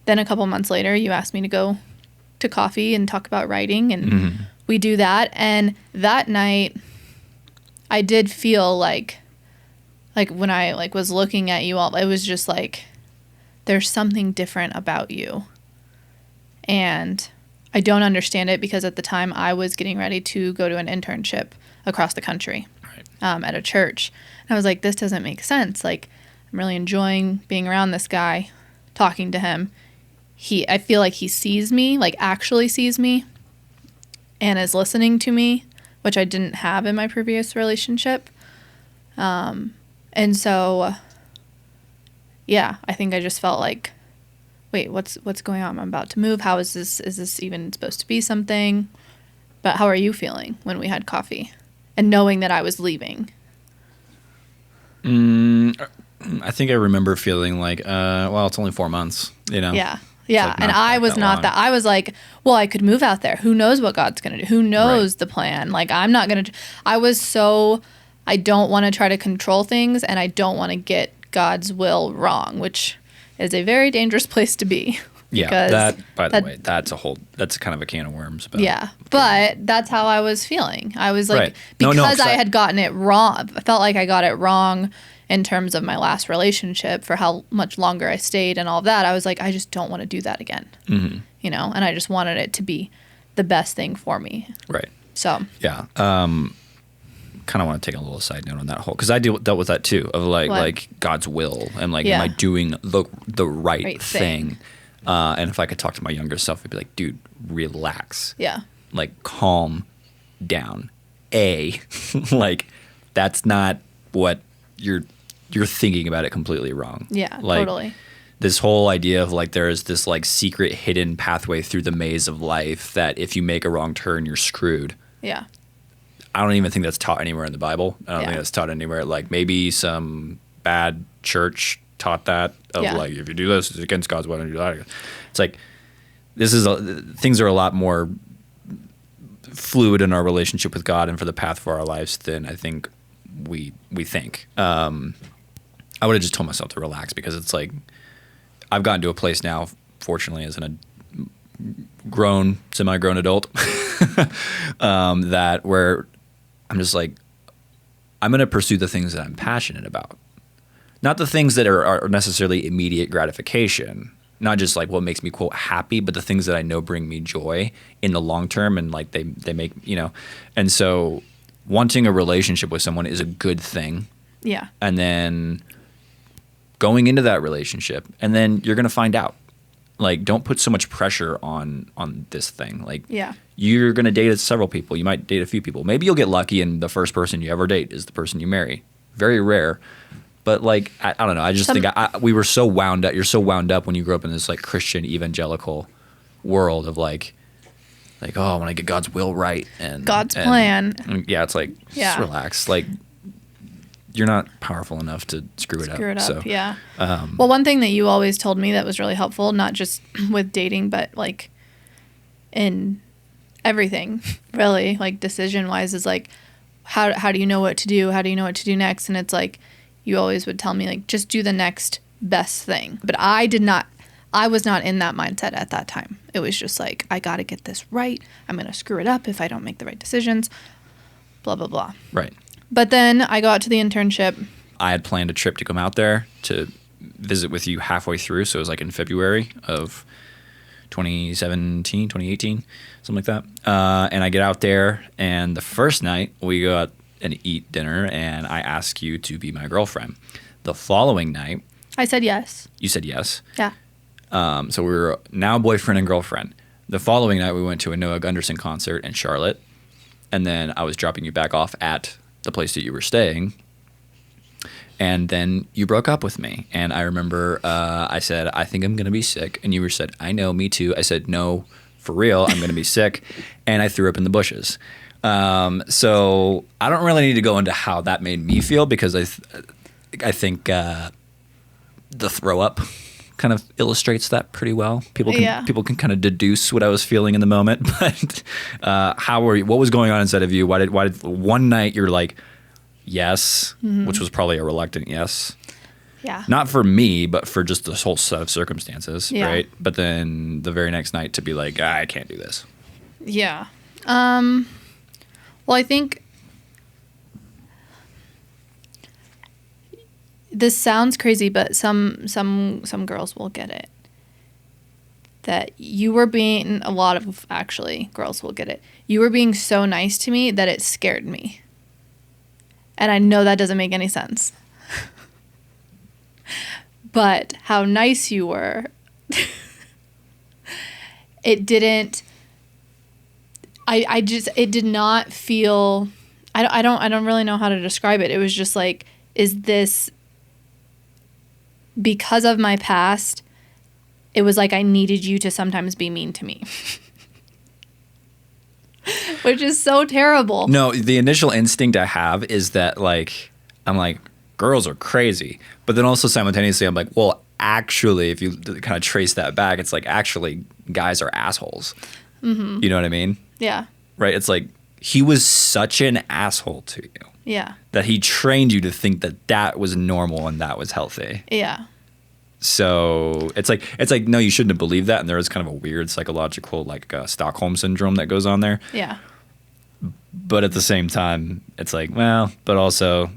S2: then a couple months later, you asked me to go to coffee and talk about writing, and we do that. And that night, I did feel like when I like was looking at you all, it was just like, there's something different about you. And I don't understand it because at the time I was getting ready to go to an internship across the country at a church. And I was like, this doesn't make sense. Like, I'm really enjoying being around this guy, talking to him. I feel like he sees me, like actually sees me, and is listening to me, which I didn't have in my previous relationship. And so, yeah, I think I just felt like, wait, what's going on? I'm about to move. How is this even supposed to be something? But how are you feeling when we had coffee and knowing that I was leaving?
S1: I think I remember feeling like, well, it's only 4 months,
S2: Yeah. Yeah, like and I was not that. I was like, well, I could move out there. Who knows what God's going to do? Who knows the plan? Like, I'm not going to. I don't want to try to control things, and I don't want to get God's will wrong, which is a very dangerous place to be.
S1: Yeah, by the way, that's kind of a can of worms.
S2: But that's how I was feeling. I was like, because I had gotten it wrong. I felt like I got it wrong in terms of my last relationship for how much longer I stayed and all of that. I was like, I just don't want to do that again. Mm-hmm. And I just wanted it to be the best thing for me. Right. So. Yeah.
S1: Kind of want to take a little side note on that whole, because I dealt with that too, of like God's will and like, am I doing the right thing? And if I could talk to my younger self, I'd be like, dude, relax. Yeah. Like, calm down. Like, that's not what you're thinking about it completely wrong.
S2: Yeah,
S1: like,
S2: totally.
S1: This whole idea of like there is this like secret hidden pathway through the maze of life that if you make a wrong turn, you're screwed. Yeah. I don't even think that's taught anywhere in the Bible. I don't think that's taught anywhere. Like maybe some bad church taught that of like, if you do this, it's against God's will and you do that. It's like, things are a lot more fluid in our relationship with God and for the path for our lives than I think we think. I would have just told myself to relax, because it's like I've gotten to a place now, fortunately, as a semi-grown adult, that where I'm just like, I'm going to pursue the things that I'm passionate about, not the things that are necessarily immediate gratification, not just like what makes me quote happy, but the things that I know bring me joy in the long term, and like they make and so wanting a relationship with someone is a good thing. Yeah. And then going into that relationship, and then you're going to find out. Like, don't put so much pressure on this thing. Like, you're going to date several people. You might date a few people. Maybe you'll get lucky and the first person you ever date is the person you marry. Very rare. But like, I don't know. I just think we were so wound up. You're so wound up when you grew up in this like Christian evangelical world of like, oh, I want to get God's will right and
S2: God's plan.
S1: And yeah, it's like, just relax. Like, you're not powerful enough to screw it up. So,
S2: yeah. Well, one thing that you always told me that was really helpful, not just with dating, but like in everything, really, like decision-wise, is like, how do you know what to do? How do you know what to do next? And it's like, you always would tell me, like, just do the next best thing. But I was not in that mindset at that time. It was just like, I got to get this right. I'm going to screw it up if I don't make the right decisions, blah, blah, blah.
S1: Right.
S2: But then I got to the internship.
S1: I had planned a trip to come out there to visit with you halfway through. So it was like in February of 2017, 2018, something like that. And I get out there, and the first night we go out and eat dinner, and I ask you to be my girlfriend. The following night,
S2: I said yes.
S1: You said yes.
S2: Yeah.
S1: So we were now boyfriend and girlfriend. The following night, we went to a Noah Gunderson concert in Charlotte, and then I was dropping you back off at the place that you were staying, and then you broke up with me. And I remember I said, I think I'm going to be sick. And you said, I know, me too. I said, no, for real, I'm going to be sick. And I threw up in the bushes. So I don't really need to go into how that made me feel, because I think the throw up kind of illustrates that pretty well. People can kind of deduce what I was feeling in the moment. But how were you? What was going on inside of you? Why did one night you're like, yes, which was probably a reluctant yes.
S2: Yeah.
S1: Not for me, but for just this whole set of circumstances, right? But then the very next night to be like, I can't do this.
S2: Yeah. Well, I think this sounds crazy, but some girls will get it. That you were being, a lot of actually girls will get it. You were being so nice to me that it scared me. And I know that doesn't make any sense. But how nice you were, it didn't, it did not feel, I don't really know how to describe it. It was just like, is this, because of my past, it was like I needed you to sometimes be mean to me. Which is so terrible.
S1: No, the initial instinct I have is that, like, I'm like, girls are crazy. But then also simultaneously, I'm like, well, actually, if you kind of trace that back, it's like, actually, guys are assholes. Mm-hmm. You know what I mean?
S2: Yeah.
S1: Right? It's like, he was such an asshole to you.
S2: Yeah.
S1: That he trained you to think that that was normal and that was healthy.
S2: Yeah.
S1: So it's like, no, you shouldn't have believed that. And there is kind of a weird psychological, like, Stockholm syndrome that goes on there.
S2: Yeah.
S1: But at the same time, it's like, well, but also,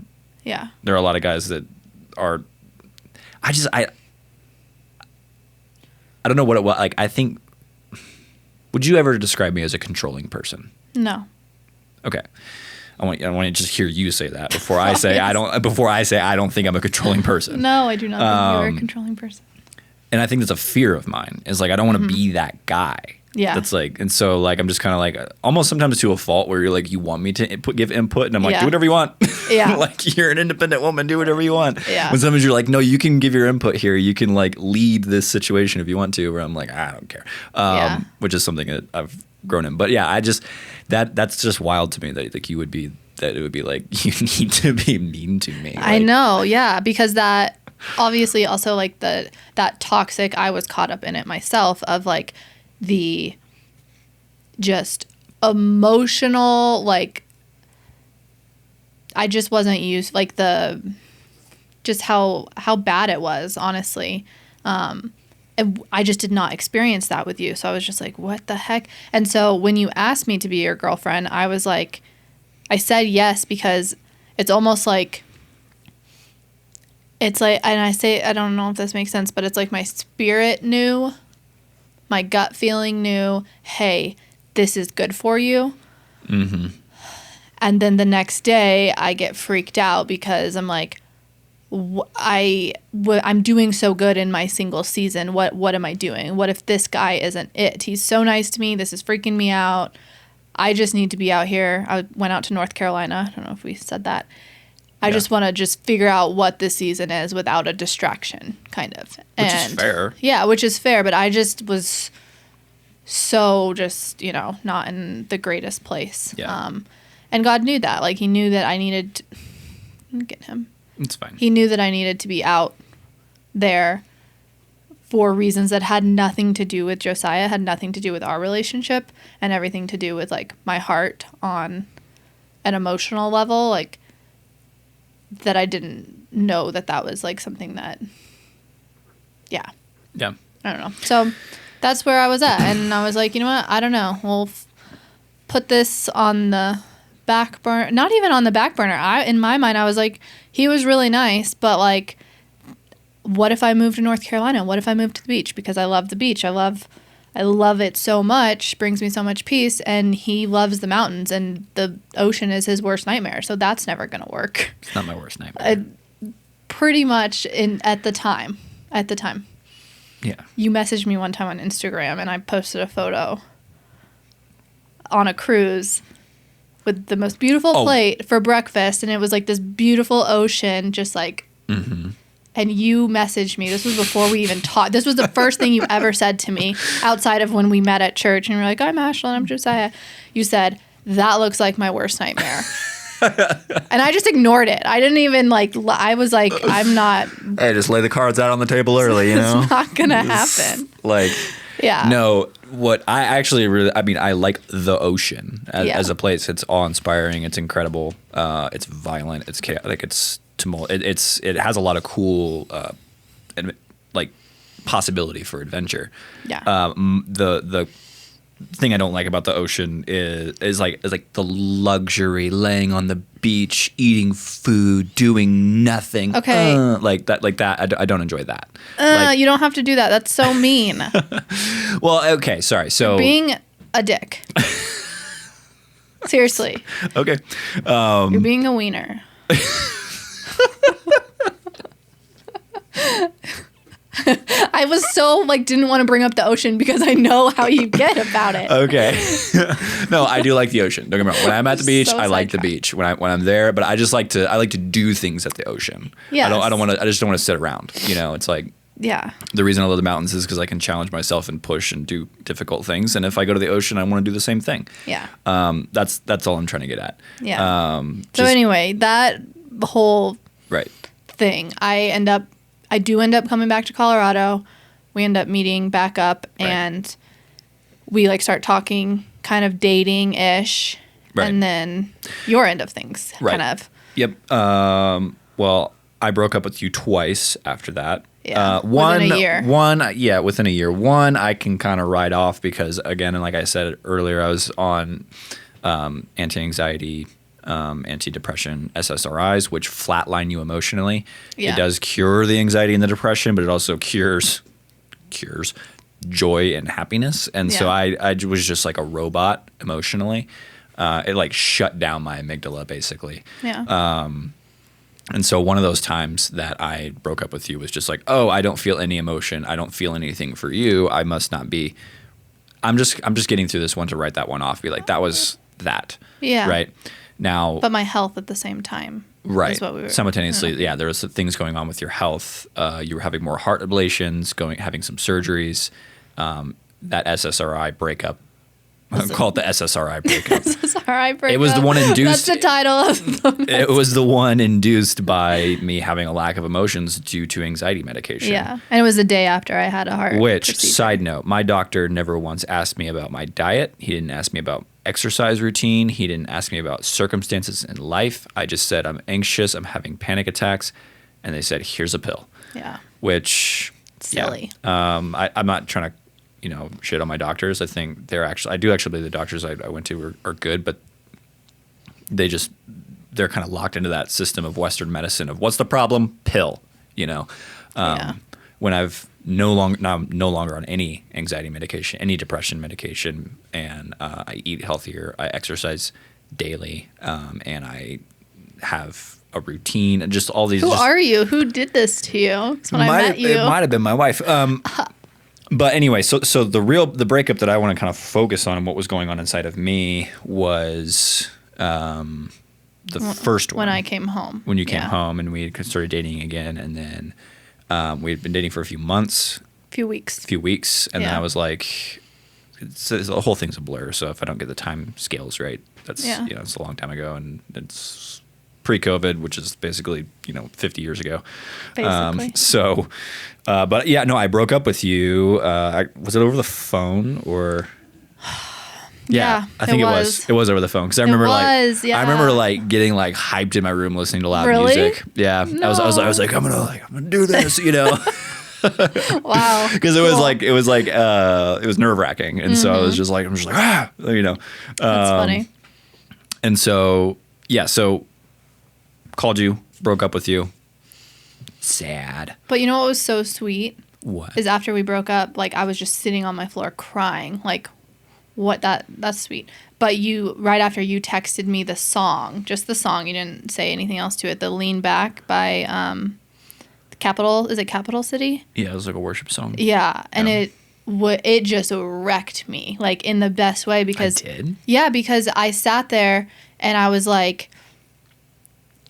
S2: yeah,
S1: there are a lot of guys that are, I don't know what it was. Like, I think, would you ever describe me as a controlling person?
S2: No.
S1: Okay. I want to just hear you say that before I say I don't think I'm a controlling person.
S2: No, I do not think you're a controlling person.
S1: And I think that's a fear of mine. Is like, I don't want to be that guy.
S2: Yeah.
S1: That's like, and so like, I'm just kind of like, almost sometimes to a fault where you're like, you want me to give input, and I'm like, do whatever you want.
S2: Yeah.
S1: Like, you're an independent woman, do whatever you want.
S2: Yeah.
S1: When sometimes you're like, no, you can give your input here. You can like lead this situation if you want to. Where I'm like, I don't care. Which is something that I've grown in. But yeah, I just that's just wild to me that like it would be like, you need to be mean to me.
S2: I know, yeah, because that obviously also like that toxic, I was caught up in it myself, of like the just emotional, like I just wasn't used, like the just how bad it was, honestly. I just did not experience that with you. So I was just like, what the heck? And so when you asked me to be your girlfriend, I was like, I said yes, because it's almost like, it's like, and I don't know if this makes sense, but it's like my spirit knew, my gut feeling knew, hey, this is good for you. Mm-hmm. And then the next day I get freaked out because I'm like, I'm doing so good in my single season. What am I doing? What if this guy isn't it? He's so nice to me. This is freaking me out. I just need to be out here. I went out to North Carolina. I don't know if we said that. I just want to just figure out what this season is without a distraction, kind of.
S1: Which is fair.
S2: Yeah, which is fair. But I just was so just, not in the greatest place.
S1: Yeah.
S2: And God knew that. Like, he knew that I needed to get him.
S1: It's fine.
S2: He knew that I needed to be out there for reasons that had nothing to do with Josiah, had nothing to do with our relationship, and everything to do with, like, my heart on an emotional level, like, that I didn't know that was, like, something that, yeah.
S1: Yeah.
S2: I don't know. So that's where I was at. And I was like, you know what? I don't know. We'll put this on the back burner. Not even on the back burner. In my mind, I was like, he was really nice, but, like, what if I moved to North Carolina? What if I moved to the beach? Because I love the beach. I love it so much. Brings me so much peace. And he loves the mountains, and the ocean is his worst nightmare. So that's never going to work.
S1: It's not my worst nightmare.
S2: Pretty much at the time.
S1: Yeah.
S2: You messaged me one time on Instagram, and I posted a photo on a cruise with the most beautiful plate for breakfast, and it was like this beautiful ocean, just like, and you messaged me. This was before we even talked. This was the first thing you ever said to me outside of when we met at church, and you're like, I'm Ashlin, I'm Josiah. You said, that looks like my worst nightmare. And I just ignored it. I didn't even I was like, I'm not.
S1: Hey, just lay the cards out on the table early,
S2: It's not going to happen.
S1: Like,
S2: yeah.
S1: No, what I actually I like the ocean as a place. It's awe-inspiring. It's incredible. It's violent. It's chaotic. It's tumult. It has a lot of cool, possibility for adventure.
S2: Yeah.
S1: The thing I don't like about the ocean is like the luxury, laying on the beach, eating food, doing nothing.
S2: Okay.
S1: Like that. I don't enjoy that.
S2: You don't have to do that. That's so mean.
S1: Well, okay, sorry. So
S2: Being a dick. Seriously.
S1: Okay.
S2: You're being a wiener. I was so didn't want to bring up the ocean because I know how you get about it.
S1: Okay. No, I do like the ocean. Don't get me wrong. When I'm at the beach,
S2: So
S1: I like the
S2: sidetracked.
S1: beach. When I'm there, but I just like to do things at the ocean.
S2: Yes.
S1: I just don't want to sit around. It's like
S2: Yeah.
S1: the reason I love the mountains is because I can challenge myself and push and do difficult things. And if I go to the ocean, I want to do the same thing.
S2: Yeah.
S1: That's all I'm trying to get at.
S2: Yeah. So anyway, that whole
S1: Right.
S2: thing, I do end up coming back to Colorado. We end up meeting back up,
S1: Right.
S2: and we start talking, kind of dating-ish.
S1: Right.
S2: And then your end of things,
S1: Right.
S2: kind of.
S1: Yep. Well, I broke up with you twice after that.
S2: Yeah, within a year.
S1: Within a year. One, I can kind of write off because, again, and like I said earlier, I was on anti-anxiety, antidepressant SSRIs, which flatline you emotionally.
S2: Yeah.
S1: It does cure the anxiety and the depression, but it also cures joy and happiness. And so
S2: Yeah.
S1: I was just like a robot emotionally. It shut down my amygdala basically.
S2: Yeah.
S1: And so one of those times that I broke up with you was just like, oh, I don't feel any emotion. I don't feel anything for you. I must not be. I'm just getting through this one to write that one off. Be like, that was that.
S2: Yeah.
S1: Right. Now.
S2: But my health at the same time.
S1: Right.
S2: Is what we were,
S1: Simultaneously, yeah, there was things going on with your health. You were having more heart ablations, having some surgeries. That SSRI breakup. Call it the SSRI breakup.
S2: SSRI breakup.
S1: It was the one induced.
S2: That's the title of the
S1: It was the one induced by me having a lack of emotions due to anxiety medication.
S2: Yeah. And it was the day after I had a heart
S1: Which,
S2: procedure.
S1: side note, my doctor never once asked me about my diet. He didn't ask me about exercise routine. He didn't ask me about circumstances in life. I just said, I'm anxious. I'm having panic attacks. And they said, here's a pill.
S2: Yeah.
S1: Which,
S2: Silly.
S1: Yeah. I'm not trying to, shit on my doctors. I think I do actually believe the doctors I went to are good, but they're kind of locked into that system of Western medicine of what's the problem? Pill,
S2: Yeah.
S1: When I'm no longer on any anxiety medication, any depression medication, and I eat healthier, I exercise daily, and I have a routine, and just all these.
S2: Who are you? Who did this to you? 'Cause when I met you.
S1: It might have been my wife. But anyway, so the breakup that I want to kind of focus on and what was going on inside of me was the first one.
S2: When I came home.
S1: When you came home and we had started dating again, and then we had been dating for a few months,
S2: Few weeks.
S1: and then
S2: Yeah.
S1: I was like, the whole thing's a blur. So if I don't get the time scales right, that's
S2: Yeah.
S1: it's a long time ago, and it's pre-COVID, which is basically 50 years ago.
S2: Basically.
S1: But yeah, no, I broke up with you. Was it over the phone or?
S2: Yeah,
S1: I think it was. It was over the phone because I remember I remember like getting like hyped in my room listening to loud
S2: Really?
S1: music. Yeah,
S2: No.
S1: I was like I'm gonna do this,
S2: Wow.
S1: Because it was nerve wracking, and so I was just like
S2: That's funny.
S1: And so called you, broke up with you. Sad.
S2: But you know what was so sweet?
S1: What?
S2: Is after we broke up, like I was just sitting on my floor crying. Like, that's sweet. But right after you texted me the song, just the song, you didn't say anything else to it. The Lean Back by is it Capital City?
S1: Yeah, it was like a worship song.
S2: Yeah, and
S1: Yeah.
S2: it just wrecked me, like in the best way because
S1: I did?
S2: Yeah, because I sat there and I was like,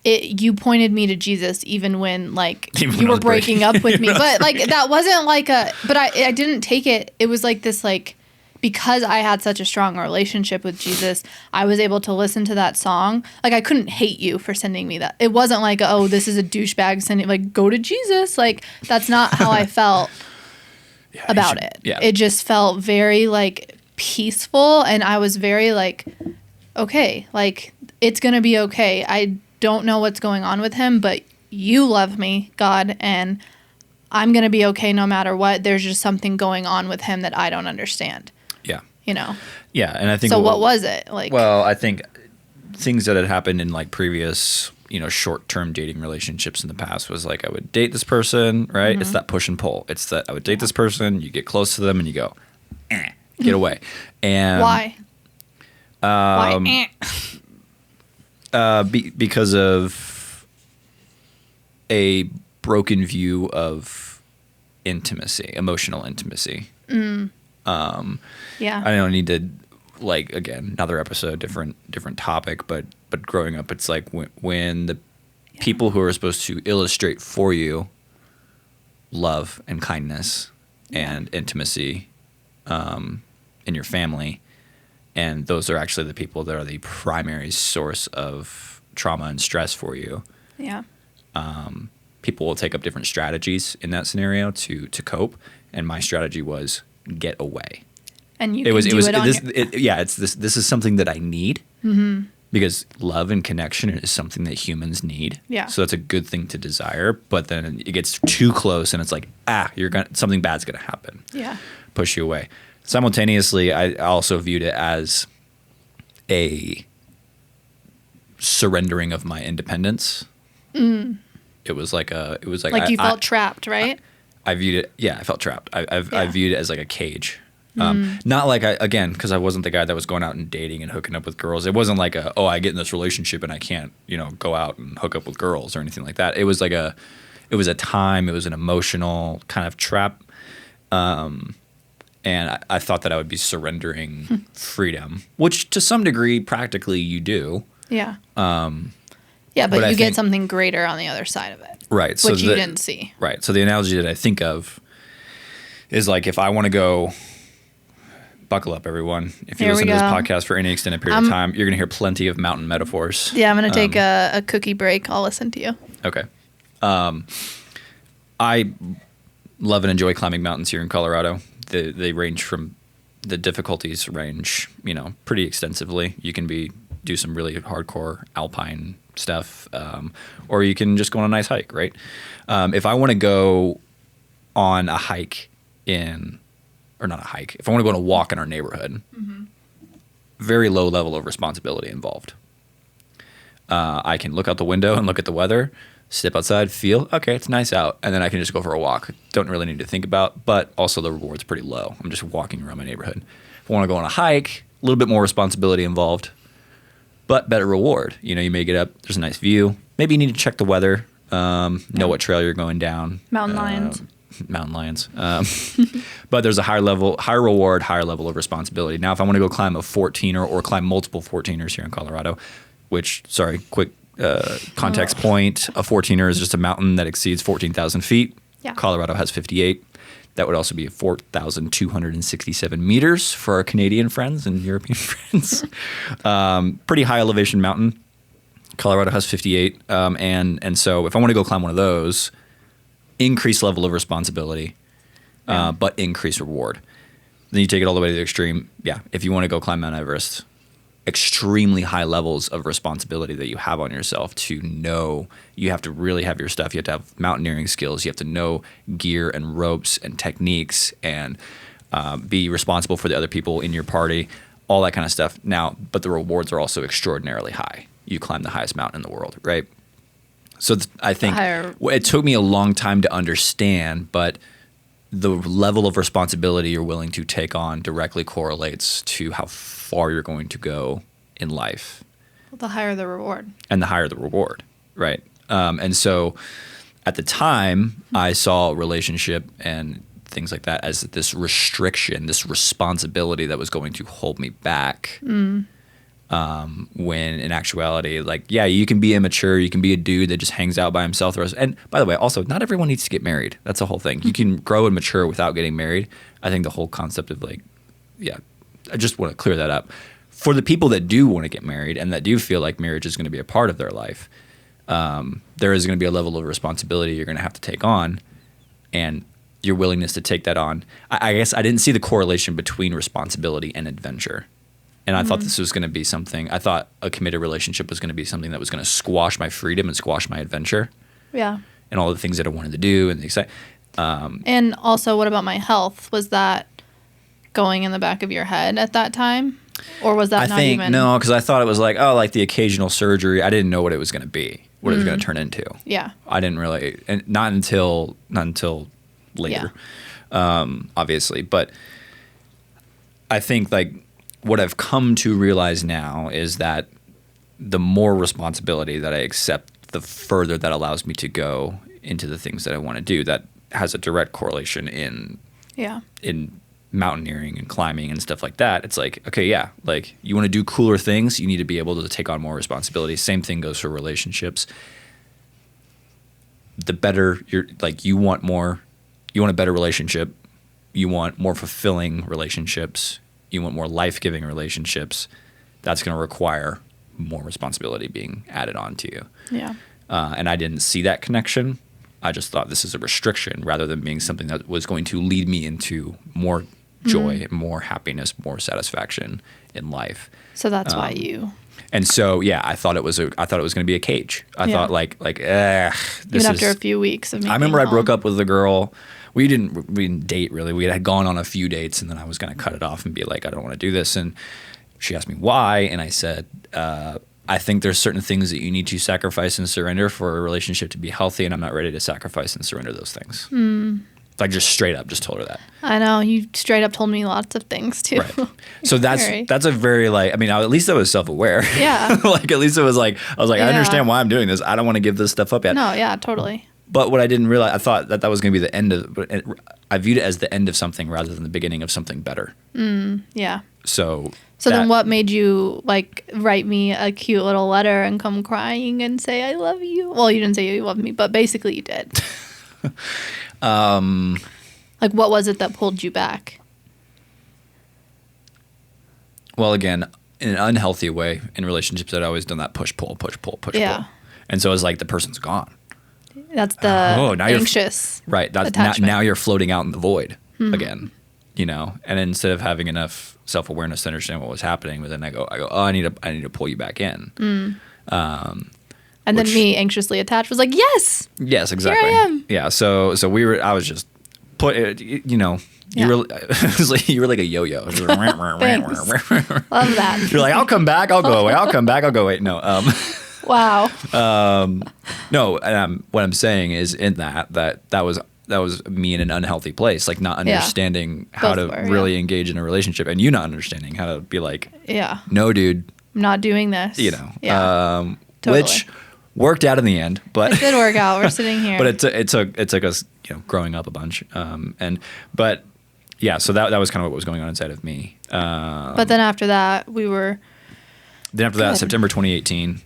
S2: you pointed me to Jesus even when
S1: Even when
S2: you
S1: I
S2: were
S1: was
S2: breaking up with me, but like that wasn't like but I didn't take it. It was like this because I had such a strong relationship with Jesus, I was able to listen to that song. Like I couldn't hate you for sending me that. It wasn't like, oh, this is a douchebag sending go to Jesus. Like that's not how I felt about it.
S1: Yeah.
S2: It just felt very peaceful, and I was very okay, it's going to be okay. I don't know what's going on with him, but you love me, God, and I'm going to be okay no matter what. There's just something going on with him that I don't understand.
S1: Yeah.
S2: Yeah,
S1: and I think
S2: so what was it?
S1: Well, I think things that had happened in previous, short-term dating relationships in the past was I would date this person, right? It's that push and pull. It's that I would date this person, you get close to them and you go, get away. And
S2: why? Why?
S1: Because of a broken view of intimacy, emotional intimacy.
S2: Yeah.
S1: I don't need to again, another episode, different topic, but growing up, it's when the people who are supposed to illustrate for you love and kindness and intimacy in your family, and those are actually the people that are the primary source of trauma and stress for you.
S2: Yeah.
S1: People will take up different strategies in that scenario to cope, and my strategy was get away.
S2: And you this
S1: is something that I need because love and connection is something that humans need.
S2: Yeah.
S1: So that's a good thing to desire, but then it gets too close and it's something bad's gonna happen.
S2: Yeah.
S1: Push you away. Simultaneously, I also viewed it as a surrendering of my independence. It was like
S2: you felt trapped, right?
S1: I viewed it. Yeah, I felt trapped. I viewed it as a cage. Not because I wasn't the guy that was going out and dating and hooking up with girls. It wasn't I get in this relationship and I can't, go out and hook up with girls or anything like that. It was it was a time, it was an emotional kind of trap. And I thought that I would be surrendering freedom, which to some degree, practically you do.
S2: Yeah. Yeah, but you get something greater on the other side of it.
S1: Right.
S2: Which you didn't see.
S1: Right. So the analogy that I think of is if I want to go, buckle up, everyone. If you listen to this podcast for any extended period of time, you're going to hear plenty of mountain metaphors.
S2: Yeah, I'm going to take a cookie break. I'll listen to you.
S1: Okay. I love and enjoy climbing mountains here in Colorado. They range from, the difficulties range, pretty extensively. You can do some really hardcore alpine stuff, or you can just go on a nice hike, right? If I want to go on a hike if I want to go on a walk in our neighborhood, very low level of responsibility involved. I can look out the window and look at the weather, step outside, feel, okay, it's nice out, and then I can just go for a walk. Don't really need to think about, but also the reward's pretty low. I'm just walking around my neighborhood. If I want to go on a hike, a little bit more responsibility involved, but better reward. You may get up, there's a nice view. Maybe you need to check the weather, know what trail you're going down.
S2: Mountain lions.
S1: But there's a higher reward, higher level of responsibility. Now, if I want to go climb a 14er or climb multiple 14ers here in Colorado, quick context point, a 14er is just a mountain that exceeds 14,000 feet.
S2: Yeah.
S1: Colorado has 58. That would also be 4,267 meters for our Canadian friends and European friends. Pretty high elevation mountain. Colorado has 58. And so if I want to go climb one of those, increased level of responsibility, but increased reward. Then you take it all the way to the extreme. Yeah, if you want to go climb Mount Everest, extremely high levels of responsibility that you have on yourself to know you have to really have your stuff. You have to have mountaineering skills. You have to know gear and ropes and techniques and be responsible for the other people in your party, all that kind of stuff. Now, but the rewards are also extraordinarily high. You climb the highest mountain in the world, right? So I think it took me a long time to understand, but the level of responsibility you're willing to take on directly correlates to how far you're going to go in life.
S2: Well, the higher the reward.
S1: And the higher the reward, right? And so at the time, I saw relationship and things like that as this restriction, this responsibility that was going to hold me back. When in actuality, like, yeah, you can be immature, you can be a dude that just hangs out by himself. And by the way, also, not everyone needs to get married. That's the whole thing. You can grow and mature without getting married. I think the whole concept of like, yeah, I just want to clear that up. For the people that do want to get married and that do feel like marriage is going to be a part of their life, there is going to be a level of responsibility you're going to have to take on, and your willingness to take that on. I guess I didn't see the correlation between responsibility and adventure. And I thought this was going to be something, I thought a committed relationship was going to be something that was going to squash my freedom and squash my adventure.
S2: Yeah.
S1: And all the things that I wanted to do and the excitement.
S2: And also, what about my health? Was that going in the back of your head at that time? Or was that not even?
S1: No, because I thought it was like, oh, like the occasional surgery. I didn't know what it was going to be, what it was going to turn into.
S2: Yeah.
S1: I didn't really, and not until later, obviously. But I think like, what I've come to realize now is that the more responsibility that I accept, the further that allows me to go into the things that I want to do. That has a direct correlation in mountaineering and climbing and stuff like that. It's like, okay, yeah, like you want to do cooler things, you need to be able to take on more responsibility. Same thing goes for relationships. The better you want a better relationship, you want more fulfilling relationships, you want more life-giving relationships, that's going to require more responsibility being added on to you.
S2: Yeah.
S1: And I didn't see that connection. I just thought this is a restriction rather than being something that was going to lead me into more joy, more happiness, more satisfaction in life.
S2: So that's why you.
S1: And so, yeah, I thought it was going to be a cage. I thought
S2: even after a few weeks of me.
S1: I remember I broke up with a girl. We didn't date really. We had gone on a few dates, and then I was going to cut it off and be like, I don't want to do this. And she asked me why, and I said, I think there's certain things that you need to sacrifice and surrender for a relationship to be healthy, and I'm not ready to sacrifice and surrender those things. Like just straight up, just told her that.
S2: I know, you straight up told me lots of things too.
S1: Right. So that's a very at least I was self-aware.
S2: Yeah.
S1: Like at least it was like I was like, I understand why I'm doing this. I don't want to give this stuff up yet.
S2: No, yeah, totally.
S1: But what I didn't realize, I thought that was going to be the end of. I viewed it as the end of something rather than the beginning of something better.
S2: Yeah.
S1: So
S2: then what made you like write me a cute little letter and come crying and say I love you? Well, you didn't say you loved me, but basically you did. Like what was it that pulled you back?
S1: Well, again, in an unhealthy way, in relationships, I'd always done that push pull. And so it's like the person's gone.
S2: That's the anxious.
S1: Right. That's now you're floating out in the void again, and instead of having enough self-awareness to understand what was happening, but then I go, oh, I need to pull you back in.
S2: And then me anxiously attached was like, yes,
S1: exactly.
S2: Here I am.
S1: Yeah. So I was just you were like a yo-yo.
S2: Thanks. Love that.
S1: You're like, I'll come back. I'll go away. I'll come back. I'll go away. No.
S2: Wow.
S1: No. What I'm saying is in that was me in an unhealthy place, like not understanding how to really engage in a relationship, and you not understanding how to be like, no, dude,
S2: I'm not doing this.
S1: Totally. Which worked out in the end, but
S2: it did work out. We're sitting here,
S1: but it took us growing up a bunch, but yeah, so that was kind of what was going on inside of me.
S2: But then after that,
S1: September 2018,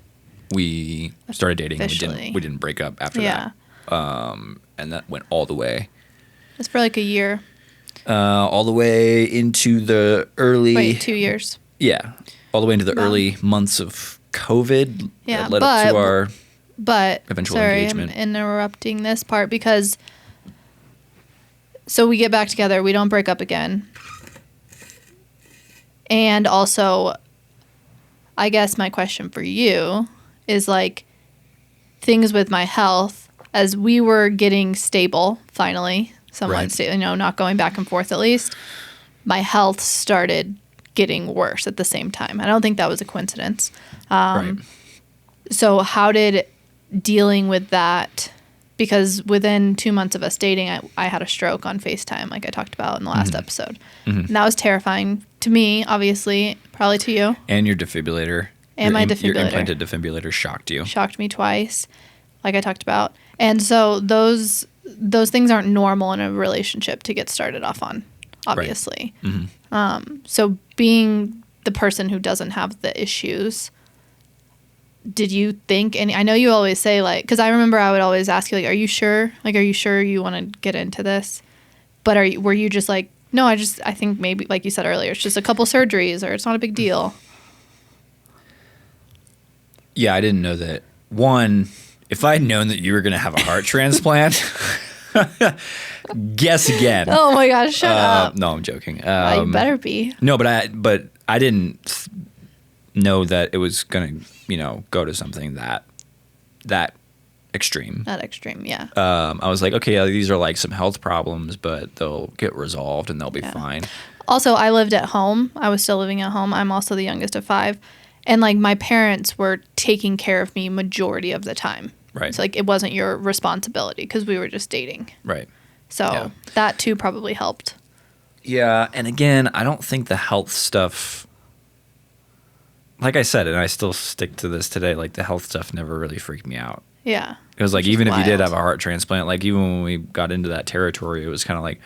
S1: we started dating.
S2: Officially.
S1: We didn't break up after that. And that went all the way
S2: It's for like a year.
S1: All the way into the early...
S2: Wait, 2 years.
S1: Yeah. All the way into the early months of COVID.
S2: Yeah,
S1: that led up to our eventual
S2: sorry,
S1: engagement.
S2: I'm interrupting this part because... So we get back together. We don't break up again. And also, I guess my question for you is like things with my health as we were getting stable, finally, somewhat
S1: Right.
S2: stable, not going back and forth at least. My health started getting worse at the same time. I don't think that was a coincidence.
S1: Right.
S2: So how did dealing with that, because within 2 months of us dating, I had a stroke on FaceTime, like I talked about in the last episode. And that was terrifying to me, obviously, probably to you.
S1: And your defibrillator.
S2: And my
S1: Your
S2: defibrillator.
S1: implanted defibrillator shocked you.
S2: Shocked me twice, like I talked about. And so those things aren't normal in a relationship to get started off on, obviously. So being the person who doesn't have the issues, did you think any? I know you always say like, because I remember I would always ask you like, are you sure? Like, are you sure you want to get into this? But were you just like, no, I think maybe like you said earlier, it's just a couple surgeries or it's not a big deal.
S1: Yeah, I didn't know that. One, if I'd known that you were going to have a heart transplant, guess again.
S2: Oh my gosh, shut up.
S1: No, I'm joking.
S2: You better be.
S1: No, but I didn't know that it was going to, go to something that extreme.
S2: Not extreme, yeah.
S1: I was like, okay, yeah, these are like some health problems, but they'll get resolved and they'll be fine.
S2: Also, I lived at home. I was still living at home. I'm also the youngest of 5. And like my parents were taking care of me majority of the time.
S1: Right.
S2: So like it wasn't your responsibility because we were just dating.
S1: Right.
S2: So that too probably helped.
S1: Yeah, and again, I don't think the health stuff, like I said, and I still stick to this today, like the health stuff never really freaked me out.
S2: Yeah.
S1: It was like,
S2: Which is
S1: even if you did
S2: wild.
S1: have a heart transplant, like even when we got into that territory, it was kind of like,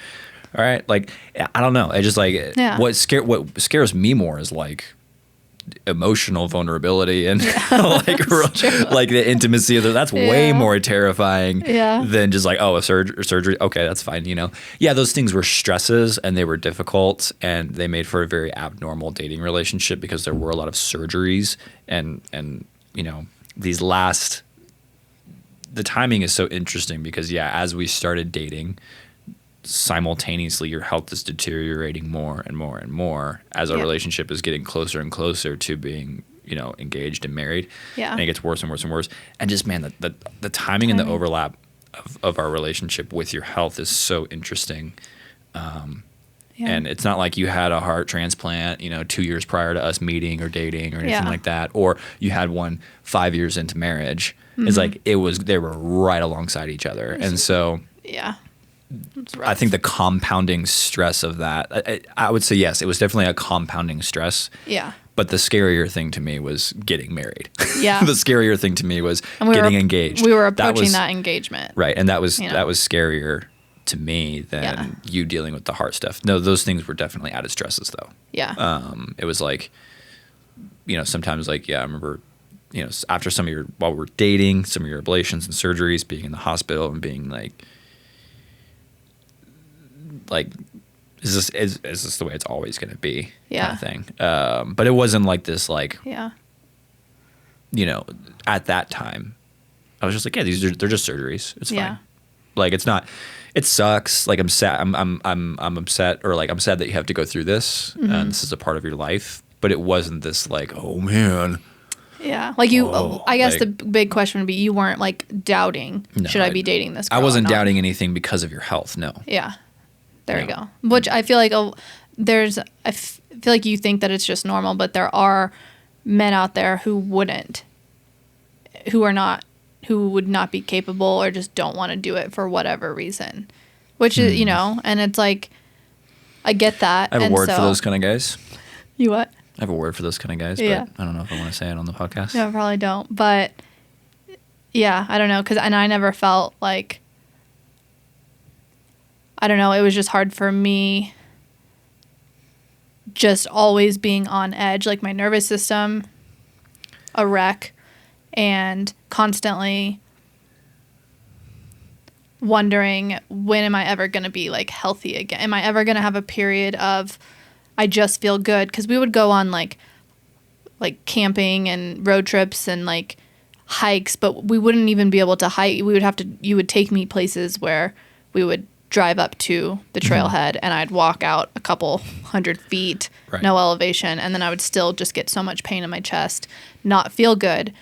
S1: all right, like, I don't know. I just like, what scares me more is like emotional vulnerability and like the intimacy of that's way more terrifying than just like, oh, a surgery. Okay, that's fine. Yeah, those things were stresses and they were difficult and they made for a very abnormal dating relationship because there were a lot of surgeries and the timing is so interesting because as we started dating, simultaneously your health is deteriorating more and more and more as our relationship is getting closer and closer to being engaged and married. And it gets worse and worse and worse, and just the timing and the overlap of our relationship with your health is so interesting. And it's not like you had a heart transplant 2 years prior to us meeting or dating or anything like that, or you had one 5 years into marriage. It's like they were right alongside each other. And so I think the compounding stress of that, I would say yes, it was definitely a compounding stress.
S2: Yeah.
S1: But the scarier thing to me was getting married.
S2: Yeah.
S1: The scarier thing to me was getting engaged.
S2: We were approaching that engagement.
S1: Right. And that was scarier to me than you dealing with the heart stuff. No, those things were definitely added stresses though.
S2: Yeah.
S1: It was like, sometimes like, I remember, after while we're dating, some of your ablations and surgeries, being in the hospital and being like, is this the way it's always going to be? Kind of thing. But it wasn't like this, like, at that time, I was just like, they're just surgeries. It's fine. Like, it's not, it sucks. Like, I'm sad. I'm upset, or like, I'm sad that you have to go through this and this is a part of your life. But it wasn't this like, oh man.
S2: Yeah. Like I guess the big question would be, you weren't like doubting, should I be dating this girl?
S1: I wasn't doubting anything because of your health. No.
S2: Yeah. There you go. Which I feel like I feel like you think that it's just normal, but there are men out there who would not be capable or just don't want to do it for whatever reason. Which is, and it's like, I get that.
S1: I have a word for those kind of guys.
S2: You what?
S1: I have a word for those kind of guys,
S2: Yeah.
S1: but I don't know if I want to say it on the podcast.
S2: No, I probably don't. But yeah, I don't know. And I never felt like, I don't know, it was just hard for me just always being on edge, like my nervous system, a wreck, and constantly wondering, when am I ever going to be like healthy again? Am I ever going to have a period of I just feel good? Because we would go on like camping and road trips and like hikes, but we wouldn't even be able to hike. You would take me places where we would drive up to the trailhead and I'd walk out a couple 100 feet,
S1: Right.
S2: no elevation, and then I would still just get so much pain in my chest, not feel good.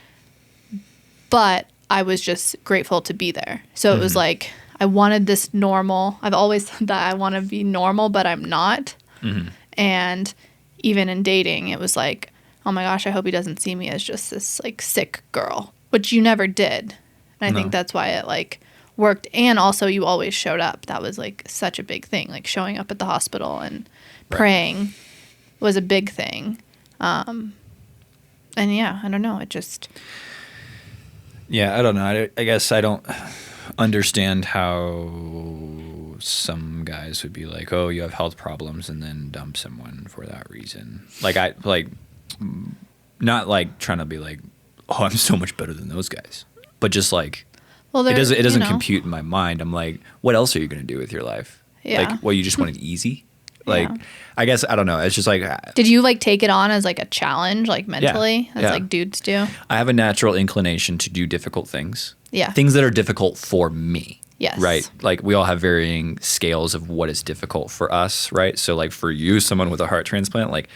S2: But I was just grateful to be there. So it was like, I wanted this normal. I've always said that I want to be normal, but I'm not. And even in dating, it was like, oh my gosh, I hope he doesn't see me as just this like sick girl, which you never did. And I think that's why it like worked. And also you always showed up. That was like such a big thing. Like showing up at the hospital and praying was a big thing. And yeah, I don't know. It just...
S1: Yeah, I don't know. I guess I don't understand how some guys would be like, oh, you have health problems, and then dump someone for that reason. Not like trying to be like, oh, I'm so much better than those guys. But just like,
S2: well,
S1: it doesn't compute in my mind. I'm like, what else are you going to do with your life?
S2: Yeah.
S1: Like, well, you just want it easy? Like, I guess, I don't know. It's just like...
S2: Did you like take it on as like a challenge, like mentally, as like dudes do?
S1: I have a natural inclination to do difficult things.
S2: Yeah.
S1: Things that are difficult for me.
S2: Yes.
S1: Right? Like, we all have varying scales of what is difficult for us, right? So, like, for you, someone with a heart transplant, like,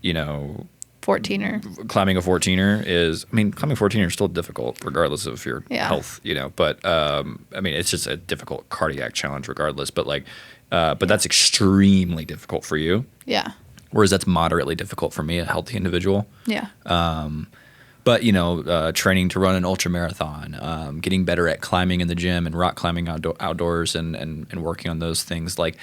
S1: you know...
S2: 14er.
S1: Climbing a 14er is... I mean, climbing a 14er is still difficult, regardless of your health, you know? But, I mean, it's just a difficult cardiac challenge regardless. But, like... but that's extremely difficult for you.
S2: Yeah.
S1: Whereas that's moderately difficult for me, a healthy individual.
S2: Yeah.
S1: But, you know, training to run an ultra marathon, getting better at climbing in the gym and rock climbing outdoors and working on those things. Like,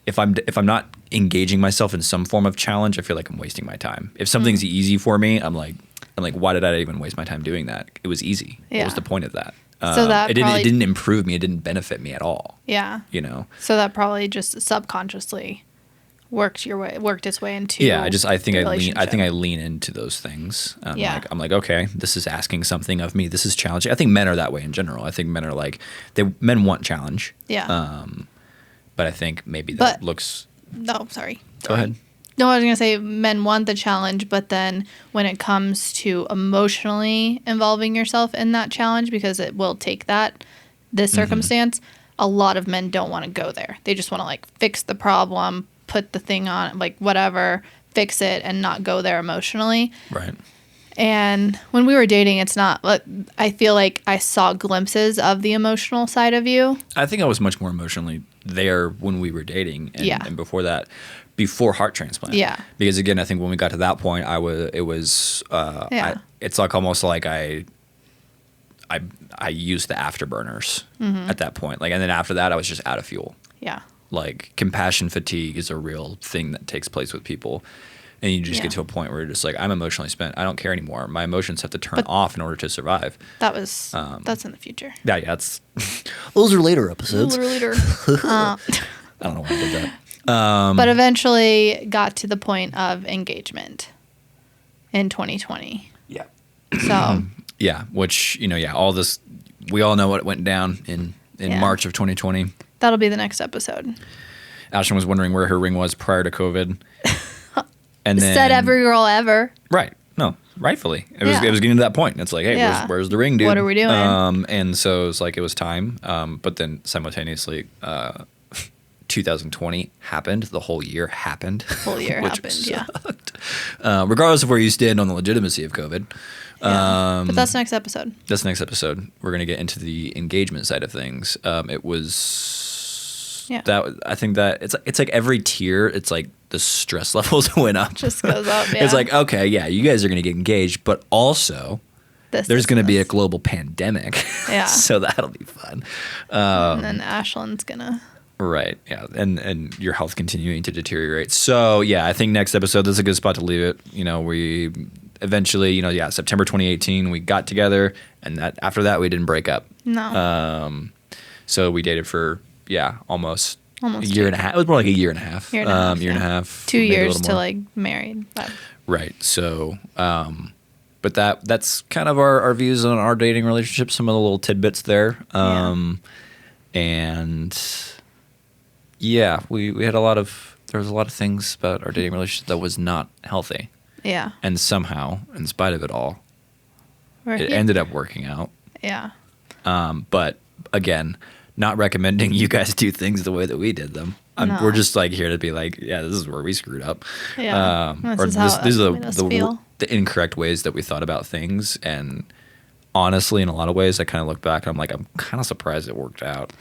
S1: if I'm not engaging myself in some form of challenge, I feel like I'm wasting my time. If something's easy for me, I'm like, why did I even waste my time doing that? It was easy.
S2: Yeah.
S1: What was the point of that?
S2: So that
S1: it didn't improve me. It didn't benefit me at all.
S2: Yeah.
S1: You know.
S2: So that probably just subconsciously worked its way into
S1: I think I lean into those things. I'm like, okay, this is asking something of me. This is challenging. I think men are that way in general. I think men are like men want challenge.
S2: Yeah.
S1: But I think maybe that looks.
S2: No, sorry.
S1: Go ahead.
S2: No, I was gonna say men want the challenge, but then when it comes to emotionally involving yourself in that challenge, because it will take this circumstance, a lot of men don't want to go there. They just want to like fix the problem, put the thing on, like whatever, fix it, and not go there emotionally.
S1: Right.
S2: And when we were dating, it's not. I feel like I saw glimpses of the emotional side of you.
S1: I think I was much more emotionally there when we were dating, and before that. Before heart transplant. Yeah. Because again, I think when we got to that point, it's like almost like I used the afterburners at that point. Like, and then after that, I was just out of fuel.
S2: Yeah.
S1: Like, compassion fatigue is a real thing that takes place with people. And you just get to a point where you're just like, I'm emotionally spent. I don't care anymore. My emotions have to turn off in order to survive.
S2: That's in the future.
S1: Yeah, that's those are later episodes.
S2: Those are later.
S1: I don't know why I did that.
S2: But eventually got to the point of engagement in 2020.
S1: Yeah.
S2: So.
S1: Yeah, which, you know, all this, we all know what went down in March of 2020.
S2: That'll be the next episode.
S1: Ashlin was wondering where her ring was prior to COVID. And then,
S2: said every girl ever.
S1: Right. No, rightfully. It was getting to that point. It's like, hey, where's the ring, dude?
S2: What are we doing?
S1: And so it was like, it was time. But then simultaneously, 2020 happened. The whole year happened.
S2: Whole year happened,
S1: sucked. Regardless of where you stand on the legitimacy of COVID.
S2: But that's next episode.
S1: That's next episode. We're going to get into the engagement side of things. It was that I think that it's like every tier, it's like the stress levels went up.
S2: Just goes up. Yeah.
S1: It's like, okay, yeah, you guys are going to get engaged, but also there's going to be a global pandemic.
S2: Yeah.
S1: So that'll be fun.
S2: And then Ashlin's gonna.
S1: Right. Yeah. And your health continuing to deteriorate. So yeah, I think next episode, this is a good spot to leave it. You know, we eventually, September 2018, we got together, and that after that we didn't break up.
S2: No.
S1: So we dated for almost a year and a half. It was more like a year and a half. Year and a half.
S2: 2 years to like married. But.
S1: Right. So, but that's kind of our views on our dating relationship. Some of the little tidbits there. And yeah, we had there was a lot of things about our dating relationship that was not healthy.
S2: Yeah.
S1: And somehow, in spite of it all,
S2: We're
S1: it
S2: here.
S1: ended up working out.
S2: Yeah.
S1: But again, not recommending you guys do things the way that we did them.
S2: No.
S1: We're just like here to be like, yeah, this is where we screwed up.
S2: Yeah.
S1: Or these are
S2: made us feel.
S1: the incorrect ways that we thought about things. And honestly, in a lot of ways, I kind of look back and I'm like, I'm kind of surprised it worked out.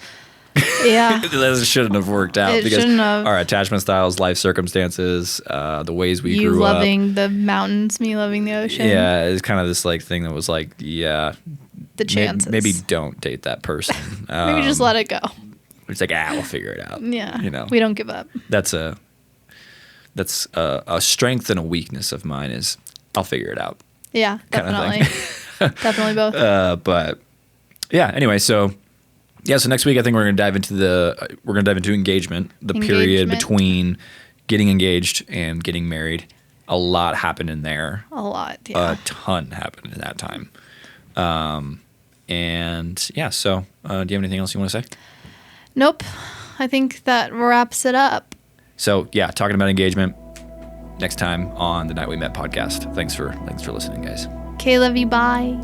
S2: Yeah.
S1: That shouldn't have worked out
S2: It
S1: because
S2: shouldn't have.
S1: our attachment styles, life circumstances, the ways we
S2: You
S1: grew up.
S2: loving the mountains, me loving the ocean.
S1: Yeah, it's kind of this like thing that was like, yeah,
S2: The chances.
S1: maybe don't date that person.
S2: Maybe just let it go.
S1: It's like, we'll figure it out.
S2: Yeah.
S1: You know,
S2: We don't give up.
S1: that's a strength and a weakness of mine is I'll figure it out.
S2: Yeah,
S1: Kind of
S2: definitely. Definitely both.
S1: But yeah, anyway, so next week I think we're going to dive into engagement, the period
S2: Engagement.
S1: between getting engaged and getting married. A lot happened in there.
S2: A lot. Yeah.
S1: A ton happened in that time. And yeah, so do you have anything else you want to say?
S2: Nope. I think that wraps it up.
S1: So yeah, talking about engagement next time on the Night We Met podcast. Thanks for listening, guys.
S2: Okay, love you. Bye.